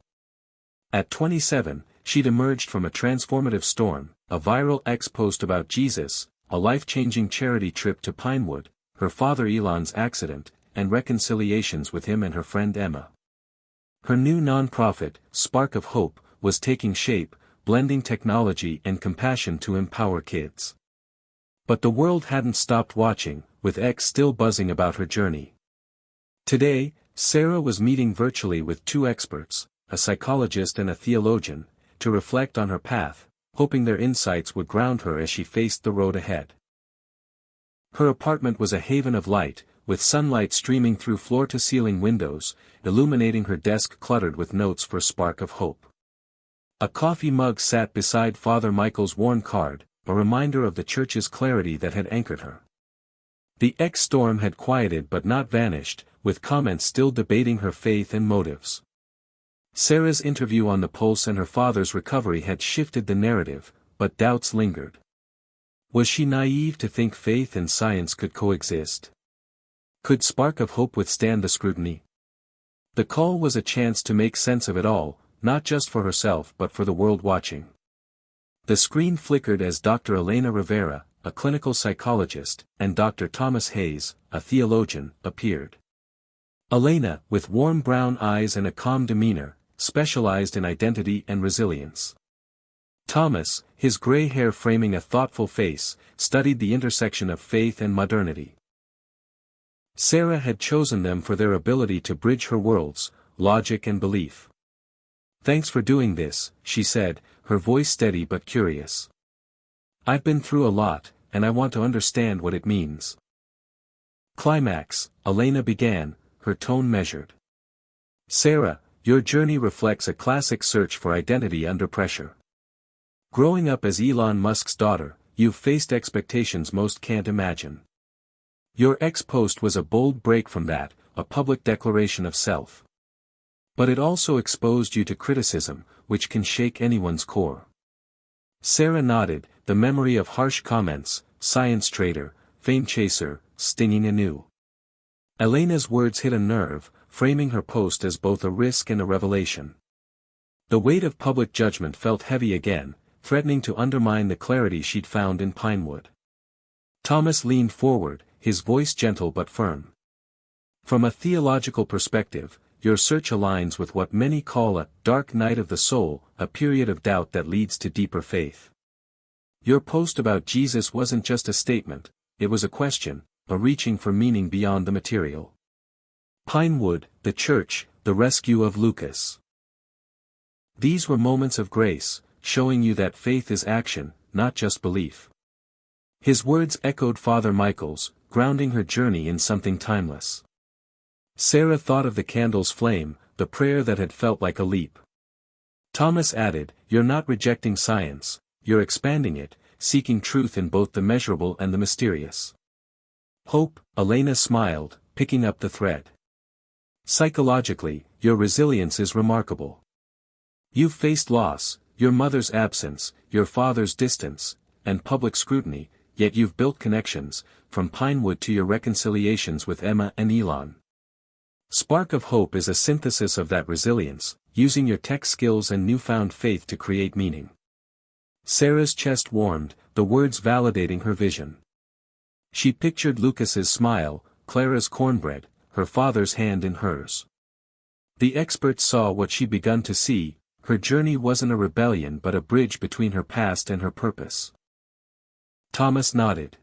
A: At 27, she'd emerged from a transformative storm, a viral X post about Jesus, a life-changing charity trip to Pinewood, her father Elon's accident, and reconciliations with him and her friend Emma. Her new non-profit, Spark of Hope, was taking shape, blending technology and compassion to empower kids. But the world hadn't stopped watching, with X still buzzing about her journey. Today, Sarah was meeting virtually with two experts, a psychologist and a theologian, to reflect on her path, hoping their insights would ground her as she faced the road ahead. Her apartment was a haven of light, with sunlight streaming through floor-to-ceiling windows, illuminating her desk cluttered with notes for Spark of Hope. A coffee mug sat beside Father Michael's worn card, a reminder of the church's clarity that had anchored her. The X-storm had quieted but not vanished, with comments still debating her faith and motives. Sarah's interview on the Pulse and her father's recovery had shifted the narrative, but doubts lingered. Was she naive to think faith and science could coexist? Could Spark of Hope withstand the scrutiny? The call was a chance to make sense of it all, not just for herself but for the world watching. The screen flickered as Dr. Elena Rivera, a clinical psychologist, and Dr. Thomas Hayes, a theologian, appeared. Elena, with warm brown eyes and a calm demeanor, specialized in identity and resilience. Thomas, his gray hair framing a thoughtful face, studied the intersection of faith and modernity. Sarah had chosen them for their ability to bridge her worlds, logic and belief. "Thanks for doing this," she said, her voice steady but curious. "I've been through a lot, and I want to understand what it means." "Climax," Elena began, her tone measured. "Sarah, your journey reflects a classic search for identity under pressure. Growing up as Elon Musk's daughter, you've faced expectations most can't imagine. Your ex-post was a bold break from that, a public declaration of self. But it also exposed you to criticism, which can shake anyone's core." Sarah nodded, the memory of harsh comments, science traitor, fame chaser, stinging anew. Elena's words hit a nerve, framing her post as both a risk and a revelation. The weight of public judgment felt heavy again, threatening to undermine the clarity she'd found in Pinewood. Thomas leaned forward, his voice gentle but firm. "From a theological perspective, your search aligns with what many call a dark night of the soul, a period of doubt that leads to deeper faith. Your post about Jesus wasn't just a statement, it was a question, a reaching for meaning beyond the material. Pinewood, the church, the rescue of Lucas. These were moments of grace, showing you that faith is action, not just belief." His words echoed Father Michael's, grounding her journey in something timeless. Sarah thought of the candle's flame, the prayer that had felt like a leap. Thomas added, "You're not rejecting science, you're expanding it, seeking truth in both the measurable and the mysterious." "Hope," Elena smiled, picking up the thread. "Psychologically, your resilience is remarkable. You've faced loss, your mother's absence, your father's distance, and public scrutiny, yet you've built connections, from Pinewood to your reconciliations with Emma and Elon. Spark of Hope is a synthesis of that resilience, using your tech skills and newfound faith to create meaning." Sarah's chest warmed, the words validating her vision. She pictured Lucas's smile, Clara's cornbread, her father's hand in hers. The experts saw what she'd begun to see, her journey wasn't a rebellion but a bridge between her past and her purpose. Thomas nodded.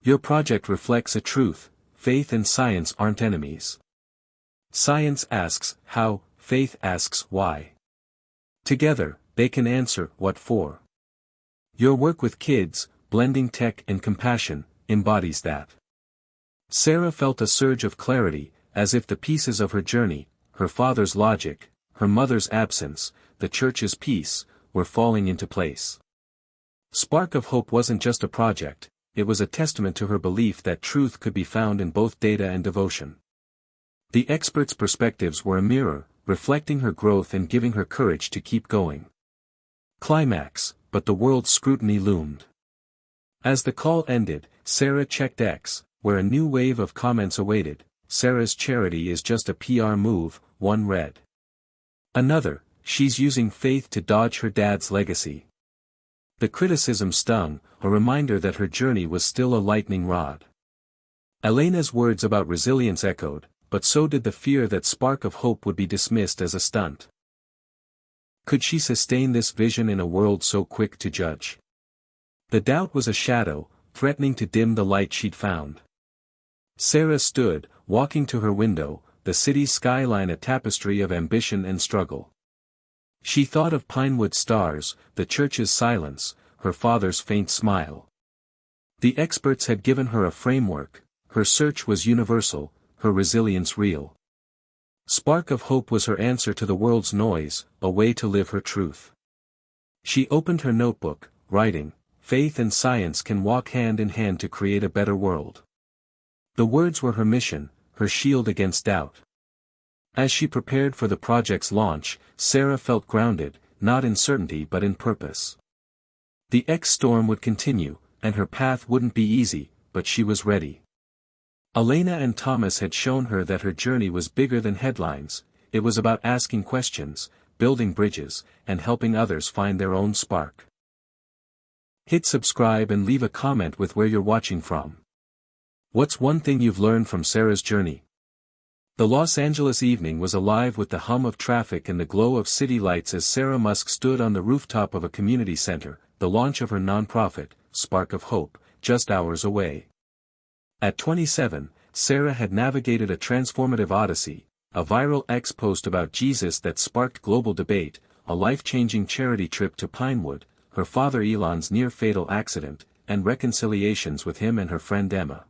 A: "Your project reflects a truth, faith and science aren't enemies. Science asks, how, faith asks, why. Together, they can answer, what for. Your work with kids, blending tech and compassion, embodies that." Sarah felt a surge of clarity, as if the pieces of her journey, her father's logic, her mother's absence, the church's peace, were falling into place. Spark of Hope wasn't just a project, it was a testament to her belief that truth could be found in both data and devotion. The experts' perspectives were a mirror, reflecting her growth and giving her courage to keep going. Climax, but the world's scrutiny loomed. As the call ended, Sarah checked X, where a new wave of comments awaited. "Sarah's charity is just a PR move," one read. Another, "She's using faith to dodge her dad's legacy." The criticism stung, a reminder that her journey was still a lightning rod. Elena's words about resilience echoed, but so did the fear that spark of hope would be dismissed as a stunt. Could she sustain this vision in a world so quick to judge? The doubt was a shadow, threatening to dim the light she'd found. Sarah stood, walking to her window, the city's skyline a tapestry of ambition and struggle. She thought of Pinewood's stars, the church's silence, her father's faint smile. The experts had given her a framework, her search was universal, her resilience real. Spark of hope was her answer to the world's noise, a way to live her truth. She opened her notebook, writing, "Faith and science can walk hand in hand to create a better world." The words were her mission, her shield against doubt. As she prepared for the project's launch, Sarah felt grounded, not in certainty but in purpose. The X-storm would continue, and her path wouldn't be easy, but she was ready. Elena and Thomas had shown her that her journey was bigger than headlines, it was about asking questions, building bridges, and helping others find their own spark. Hit subscribe and leave a comment with where you're watching from. What's one thing you've learned from Sarah's journey? The Los Angeles evening was alive with the hum of traffic and the glow of city lights as Sarah Musk stood on the rooftop of a community center, the launch of her nonprofit, Spark of Hope, just hours away. At 27, Sarah had navigated a transformative odyssey, a viral X post about Jesus that sparked global debate, a life-changing charity trip to Pinewood, her father Elon's near-fatal accident, and reconciliations with him and her friend Emma.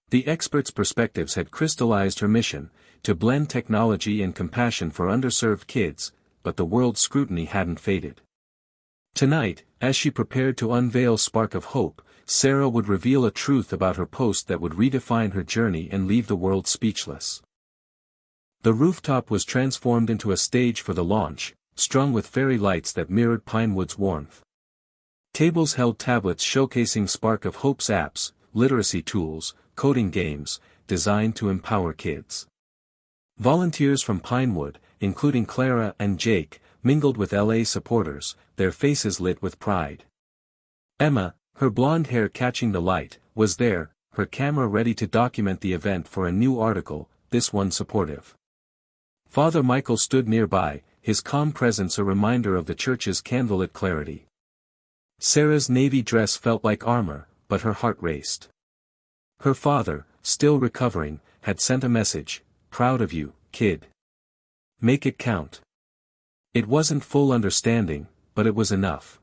A: The experts' perspectives had crystallized her mission, to blend technology and compassion for underserved kids, but the world's scrutiny hadn't faded. Tonight, as she prepared to unveil Spark of Hope, Sarah would reveal a truth about her post that would redefine her journey and leave the world speechless. The rooftop was transformed into a stage for the launch, strung with fairy lights that mirrored Pinewood's warmth. Tables held tablets showcasing Spark of Hope's apps, literacy tools, coding games, designed to empower kids. Volunteers from Pinewood, including Clara and Jake, mingled with LA supporters, their faces lit with pride. Emma, her blonde hair catching the light, was there, her camera ready to document the event for a new article, this one supportive. Father Michael stood nearby, his calm presence a reminder of the church's candlelit clarity. Sarah's navy dress felt like armor, but her heart raced. Her father, still recovering, had sent a message, "Proud of you, kid. Make it count." It wasn't full understanding, but it was enough.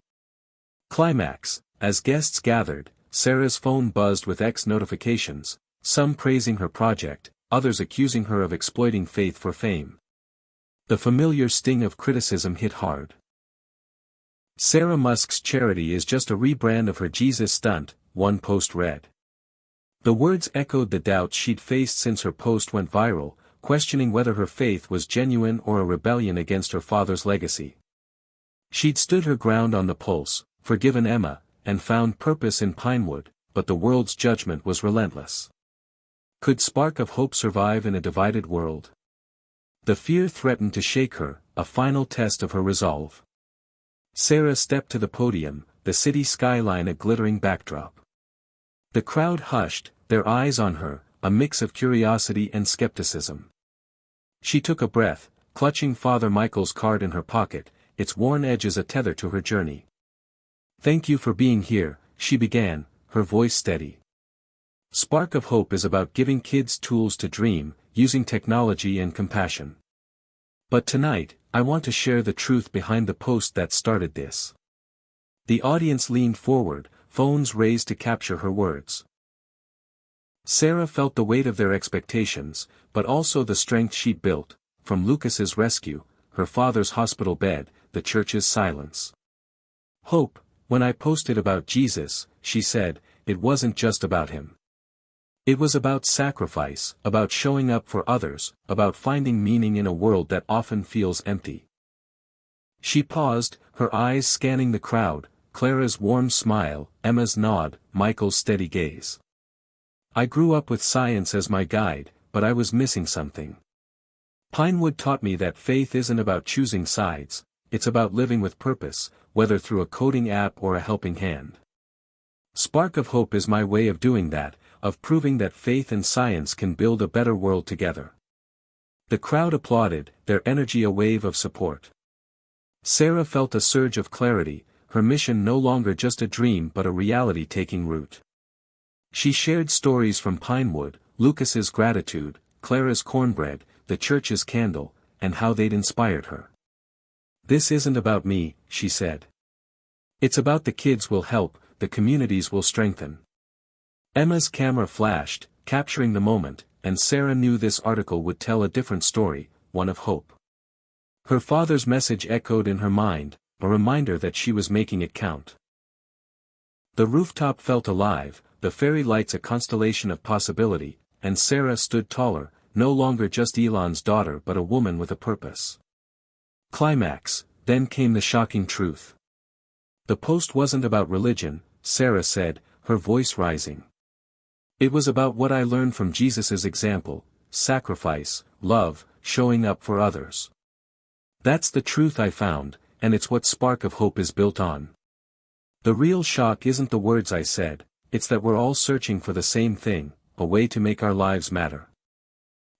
A: Climax. As guests gathered, Sarah's phone buzzed with X notifications, some praising her project, others accusing her of exploiting faith for fame. The familiar sting of criticism hit hard. Sarah Musk's charity is just a rebrand of her Jesus stunt, one post read. The words echoed the doubts she'd faced since her post went viral, questioning whether her faith was genuine or a rebellion against her father's legacy. She'd stood her ground on the pulse, forgiven Emma, and found purpose in Pinewood, but the world's judgment was relentless. Could Spark of Hope survive in a divided world? The fear threatened to shake her, a final test of her resolve. Sarah stepped to the podium, the city skyline a glittering backdrop. The crowd hushed, their eyes on her, a mix of curiosity and skepticism. She took a breath, clutching Father Michael's card in her pocket, its worn edges a tether to her journey. "Thank you for being here," she began, her voice steady. Spark of Hope is about giving kids tools to dream, using technology and compassion. But tonight, I want to share the truth behind the post that started this. The audience leaned forward, phones raised to capture her words. Sarah felt the weight of their expectations, but also the strength she'd built, from Lucas's rescue, her father's hospital bed, the church's silence. "Hope, when I posted about Jesus," she said, "it wasn't just about him. It was about sacrifice, about showing up for others, about finding meaning in a world that often feels empty." She paused, her eyes scanning the crowd, Clara's warm smile, Emma's nod, Michael's steady gaze. "I grew up with science as my guide, but I was missing something. Pinewood taught me that faith isn't about choosing sides, it's about living with purpose, whether through a coding app or a helping hand. Spark of Hope is my way of doing that, of proving that faith and science can build a better world together. The crowd applauded, their energy a wave of support. Sarah felt a surge of clarity, her mission no longer just a dream but a reality taking root. She shared stories from Pinewood, Lucas's gratitude, Clara's cornbread, the church's candle, and how they'd inspired her. "This isn't about me," she said. "It's about the kids we'll help, the communities we'll strengthen." Emma's camera flashed, capturing the moment, and Sarah knew this article would tell a different story, one of hope. Her father's message echoed in her mind, a reminder that she was making it count. The rooftop felt alive, the fairy lights a constellation of possibility, and Sarah stood taller, no longer just Elon's daughter but a woman with a purpose. Climax, then came the shocking truth. The post wasn't about religion, Sarah said, her voice rising. It was about what I learned from Jesus' example: sacrifice, love, showing up for others. That's the truth I found, and it's what Spark of Hope is built on. The real shock isn't the words I said, it's that we're all searching for the same thing, a way to make our lives matter.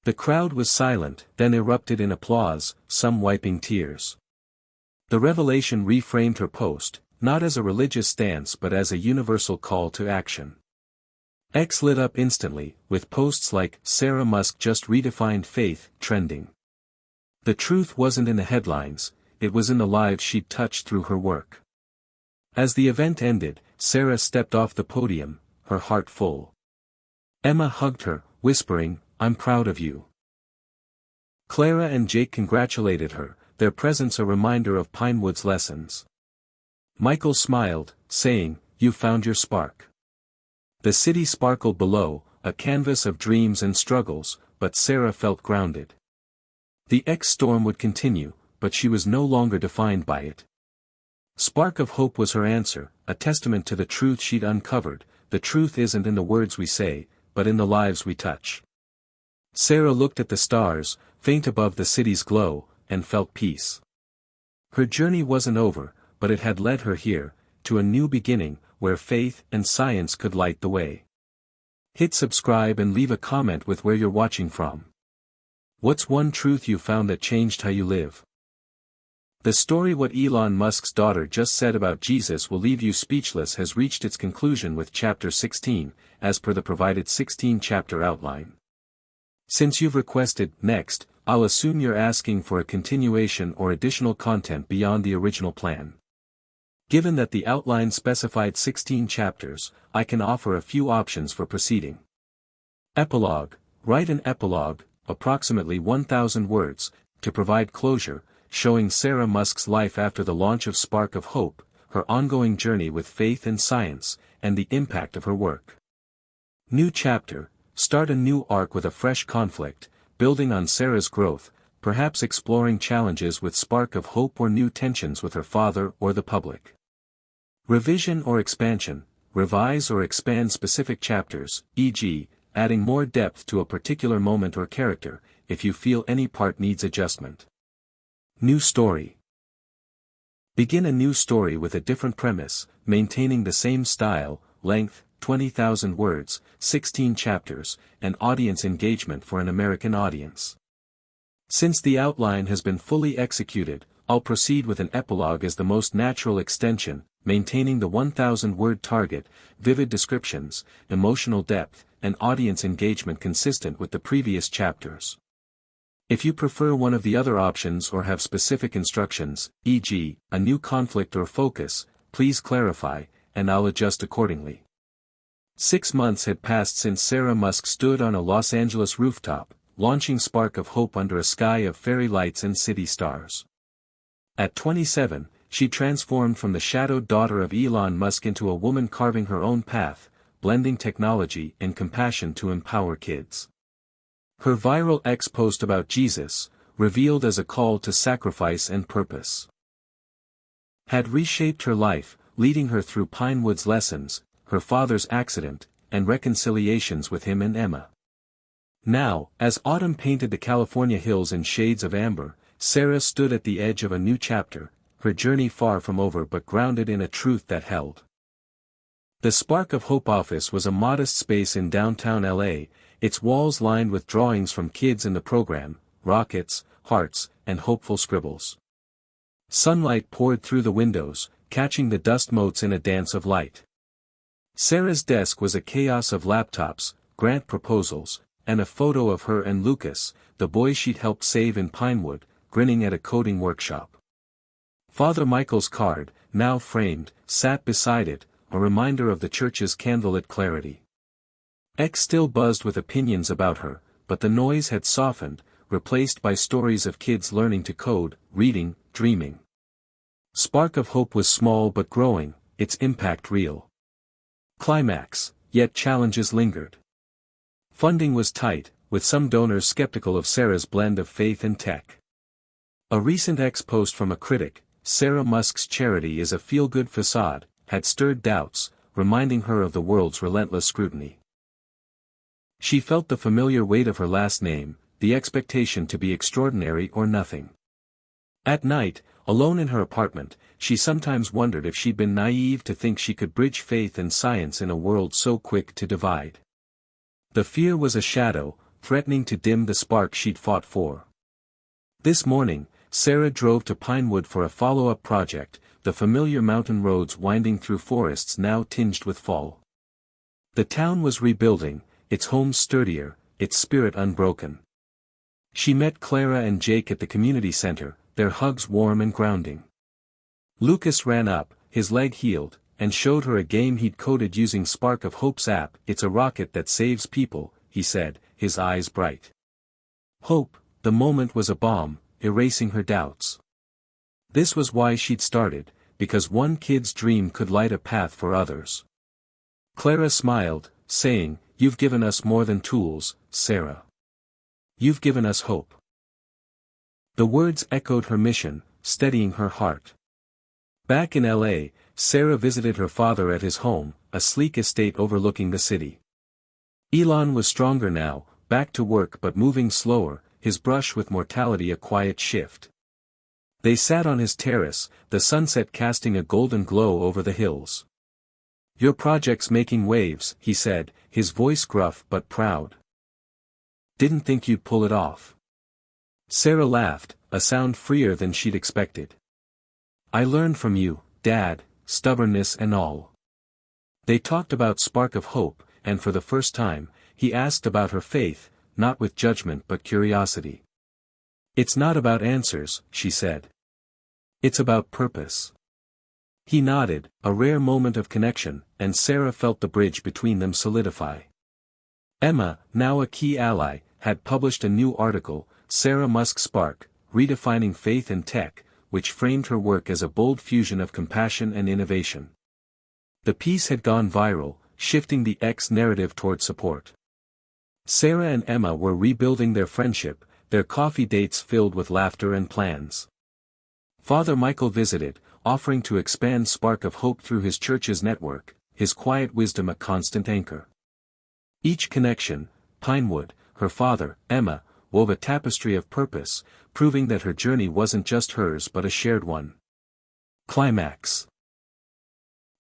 A: The crowd was silent, then erupted in applause, some wiping tears. The revelation reframed her post, not as a religious stance but as a universal call to action. X lit up instantly, with posts like "Sarah Musk just redefined faith" trending. The truth wasn't in the headlines, it was in the lives she'd touched through her work. As the event ended, Sarah stepped off the podium, her heart full. Emma hugged her, whispering, "I'm proud of you." Clara and Jake congratulated her, their presence a reminder of Pinewood's lessons. Michael smiled, saying, "You found your spark." The city sparkled below, a canvas of dreams and struggles, but Sarah felt grounded. The X-storm would continue, but she was no longer defined by it. Spark of Hope was her answer, a testament to the truth she'd uncovered: the truth isn't in the words we say, but in the lives we touch. Sarah looked at the stars, faint above the city's glow, and felt peace. Her journey wasn't over, but it had led her here, to a new beginning, where faith and science could light the way. Hit subscribe and leave a comment with where you're watching from. What's one truth you found that changed how you live? The story What Elon Musk's daughter just said about Jesus will leave you speechless has reached its conclusion with Chapter 16, as per the provided 16-chapter outline. Since you've requested next, I'll assume you're asking for a continuation or additional content beyond the original plan. Given that the outline specified 16 chapters, I can offer a few options for proceeding. Epilogue. Write an epilogue, approximately 1,000 words, to provide closure, showing Sarah Musk's life after the launch of Spark of Hope, her ongoing journey with faith and science, and the impact of her work. New chapter. Start a new arc with a fresh conflict, building on Sarah's growth, perhaps exploring challenges with Spark of Hope or new tensions with her father or the public. Revision or expansion. Revise or expand specific chapters, e.g., adding more depth to a particular moment or character, if you feel any part needs adjustment. New story. Begin a new story with a different premise, maintaining the same style, length, 20,000 words, 16 chapters, and audience engagement for an American audience. Since the outline has been fully executed, I'll proceed with an epilogue as the most natural extension, maintaining the 1,000-word target, vivid descriptions, emotional depth, and audience engagement consistent with the previous chapters. If you prefer one of the other options or have specific instructions, e.g., a new conflict or focus, please clarify, and I'll adjust accordingly. 6 months had passed since Sarah Musk stood on a Los Angeles rooftop, launching Spark of Hope under a sky of fairy lights and city stars. At 27, she transformed from the shadowed daughter of Elon Musk into a woman carving her own path, blending technology and compassion to empower kids. Her viral X post about Jesus, revealed as a call to sacrifice and purpose, had reshaped her life, leading her through Pinewood's lessons, her father's accident, and reconciliations with him and Emma. Now, as autumn painted the California hills in shades of amber, Sarah stood at the edge of a new chapter, her journey far from over but grounded in a truth that held. The Spark of Hope office was a modest space in downtown LA, its walls lined with drawings from kids in the program, rockets, hearts, and hopeful scribbles. Sunlight poured through the windows, catching the dust motes in a dance of light. Sarah's desk was a chaos of laptops, grant proposals, and a photo of her and Lucas, the boy she'd helped save in Pinewood, grinning at a coding workshop. Father Michael's card, now framed, sat beside it, a reminder of the church's candlelit clarity. X still buzzed with opinions about her, but the noise had softened, replaced by stories of kids learning to code, reading, dreaming. Spark of Hope was small but growing, its impact real. Climax, yet challenges lingered. Funding was tight, with some donors skeptical of Sarah's blend of faith and tech. A recent X post from a critic, "Sarah Musk's charity is a feel-good facade," had stirred doubts, reminding her of the world's relentless scrutiny. She felt the familiar weight of her last name, the expectation to be extraordinary or nothing. At night, alone in her apartment, she sometimes wondered if she'd been naive to think she could bridge faith and science in a world so quick to divide. The fear was a shadow, threatening to dim the spark she'd fought for. This morning, Sarah drove to Pinewood for a follow-up project, the familiar mountain roads winding through forests now tinged with fall. The town was rebuilding, its homes sturdier, its spirit unbroken. She met Clara and Jake at the community center, their hugs warm and grounding. Lucas ran up, his leg healed, and showed her a game he'd coded using Spark of Hope's app. "It's a rocket that saves people," he said, his eyes bright. Hope, the moment was a bomb, erasing her doubts. This was why she'd started, because one kid's dream could light a path for others. Clara smiled, saying, "You've given us more than tools, Sarah. You've given us hope." The words echoed her mission, steadying her heart. Back in LA, Sarah visited her father at his home, a sleek estate overlooking the city. Elon was stronger now, back to work but moving slower, his brush with mortality a quiet shift. They sat on his terrace, the sunset casting a golden glow over the hills. "Your project's making waves," he said, his voice gruff but proud. "Didn't think you'd pull it off." Sarah laughed, a sound freer than she'd expected. "I learned from you, Dad, stubbornness and all." They talked about Spark of Hope, and for the first time, he asked about her faith, not with judgment but curiosity. "It's not about answers," she said. "It's about purpose." He nodded, a rare moment of connection, and Sarah felt the bridge between them solidify. Emma, now a key ally, had published a new article, "Sarah Musk Spark, Redefining Faith and Tech," which framed her work as a bold fusion of compassion and innovation. The piece had gone viral, shifting the X narrative toward support. Sarah and Emma were rebuilding their friendship, their coffee dates filled with laughter and plans. Father Michael visited, offering to expand Spark of Hope through his church's network, his quiet wisdom a constant anchor. Each connection, Pinewood, her father, Emma, wove a tapestry of purpose, proving that her journey wasn't just hers but a shared one. Climax.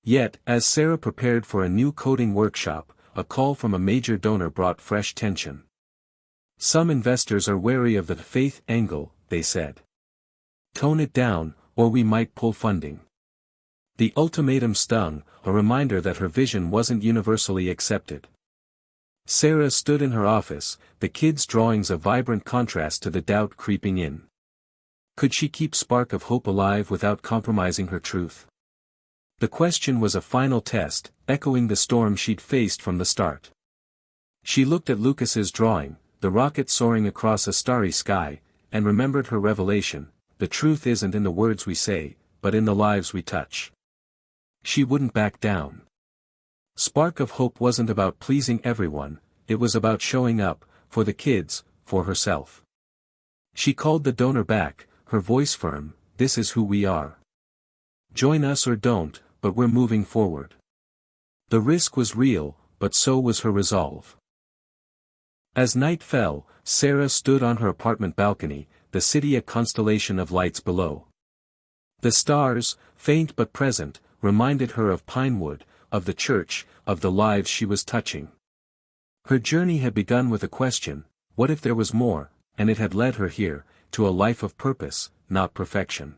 A: Yet, as Sarah prepared for a new coding workshop, a call from a major donor brought fresh tension. "Some investors are wary of the faith angle," they said. "Tone it down, or we might pull funding." The ultimatum stung, a reminder that her vision wasn't universally accepted. Sarah stood in her office, the kids' drawings a vibrant contrast to the doubt creeping in. Could she keep Spark of Hope alive without compromising her truth? The question was a final test, echoing the storm she'd faced from the start. She looked at Lucas's drawing, the rocket soaring across a starry sky, and remembered her revelation: the truth isn't in the words we say, but in the lives we touch. She wouldn't back down. Spark of Hope wasn't about pleasing everyone, it was about showing up, for the kids, for herself. She called the donor back, her voice firm: "This is who we are. Join us or don't, but we're moving forward." The risk was real, but so was her resolve. As night fell, Sarah stood on her apartment balcony, the city a constellation of lights below. The stars, faint but present, reminded her of Pinewood, of the church, of the lives she was touching. Her journey had begun with a question, what if there was more, and it had led her here, to a life of purpose, not perfection.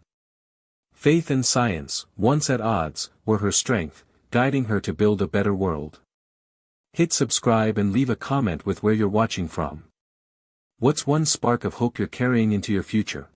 A: Faith and science, once at odds, were her strength, guiding her to build a better world. Hit subscribe and leave a comment with where you're watching from. What's one spark of hope you're carrying into your future?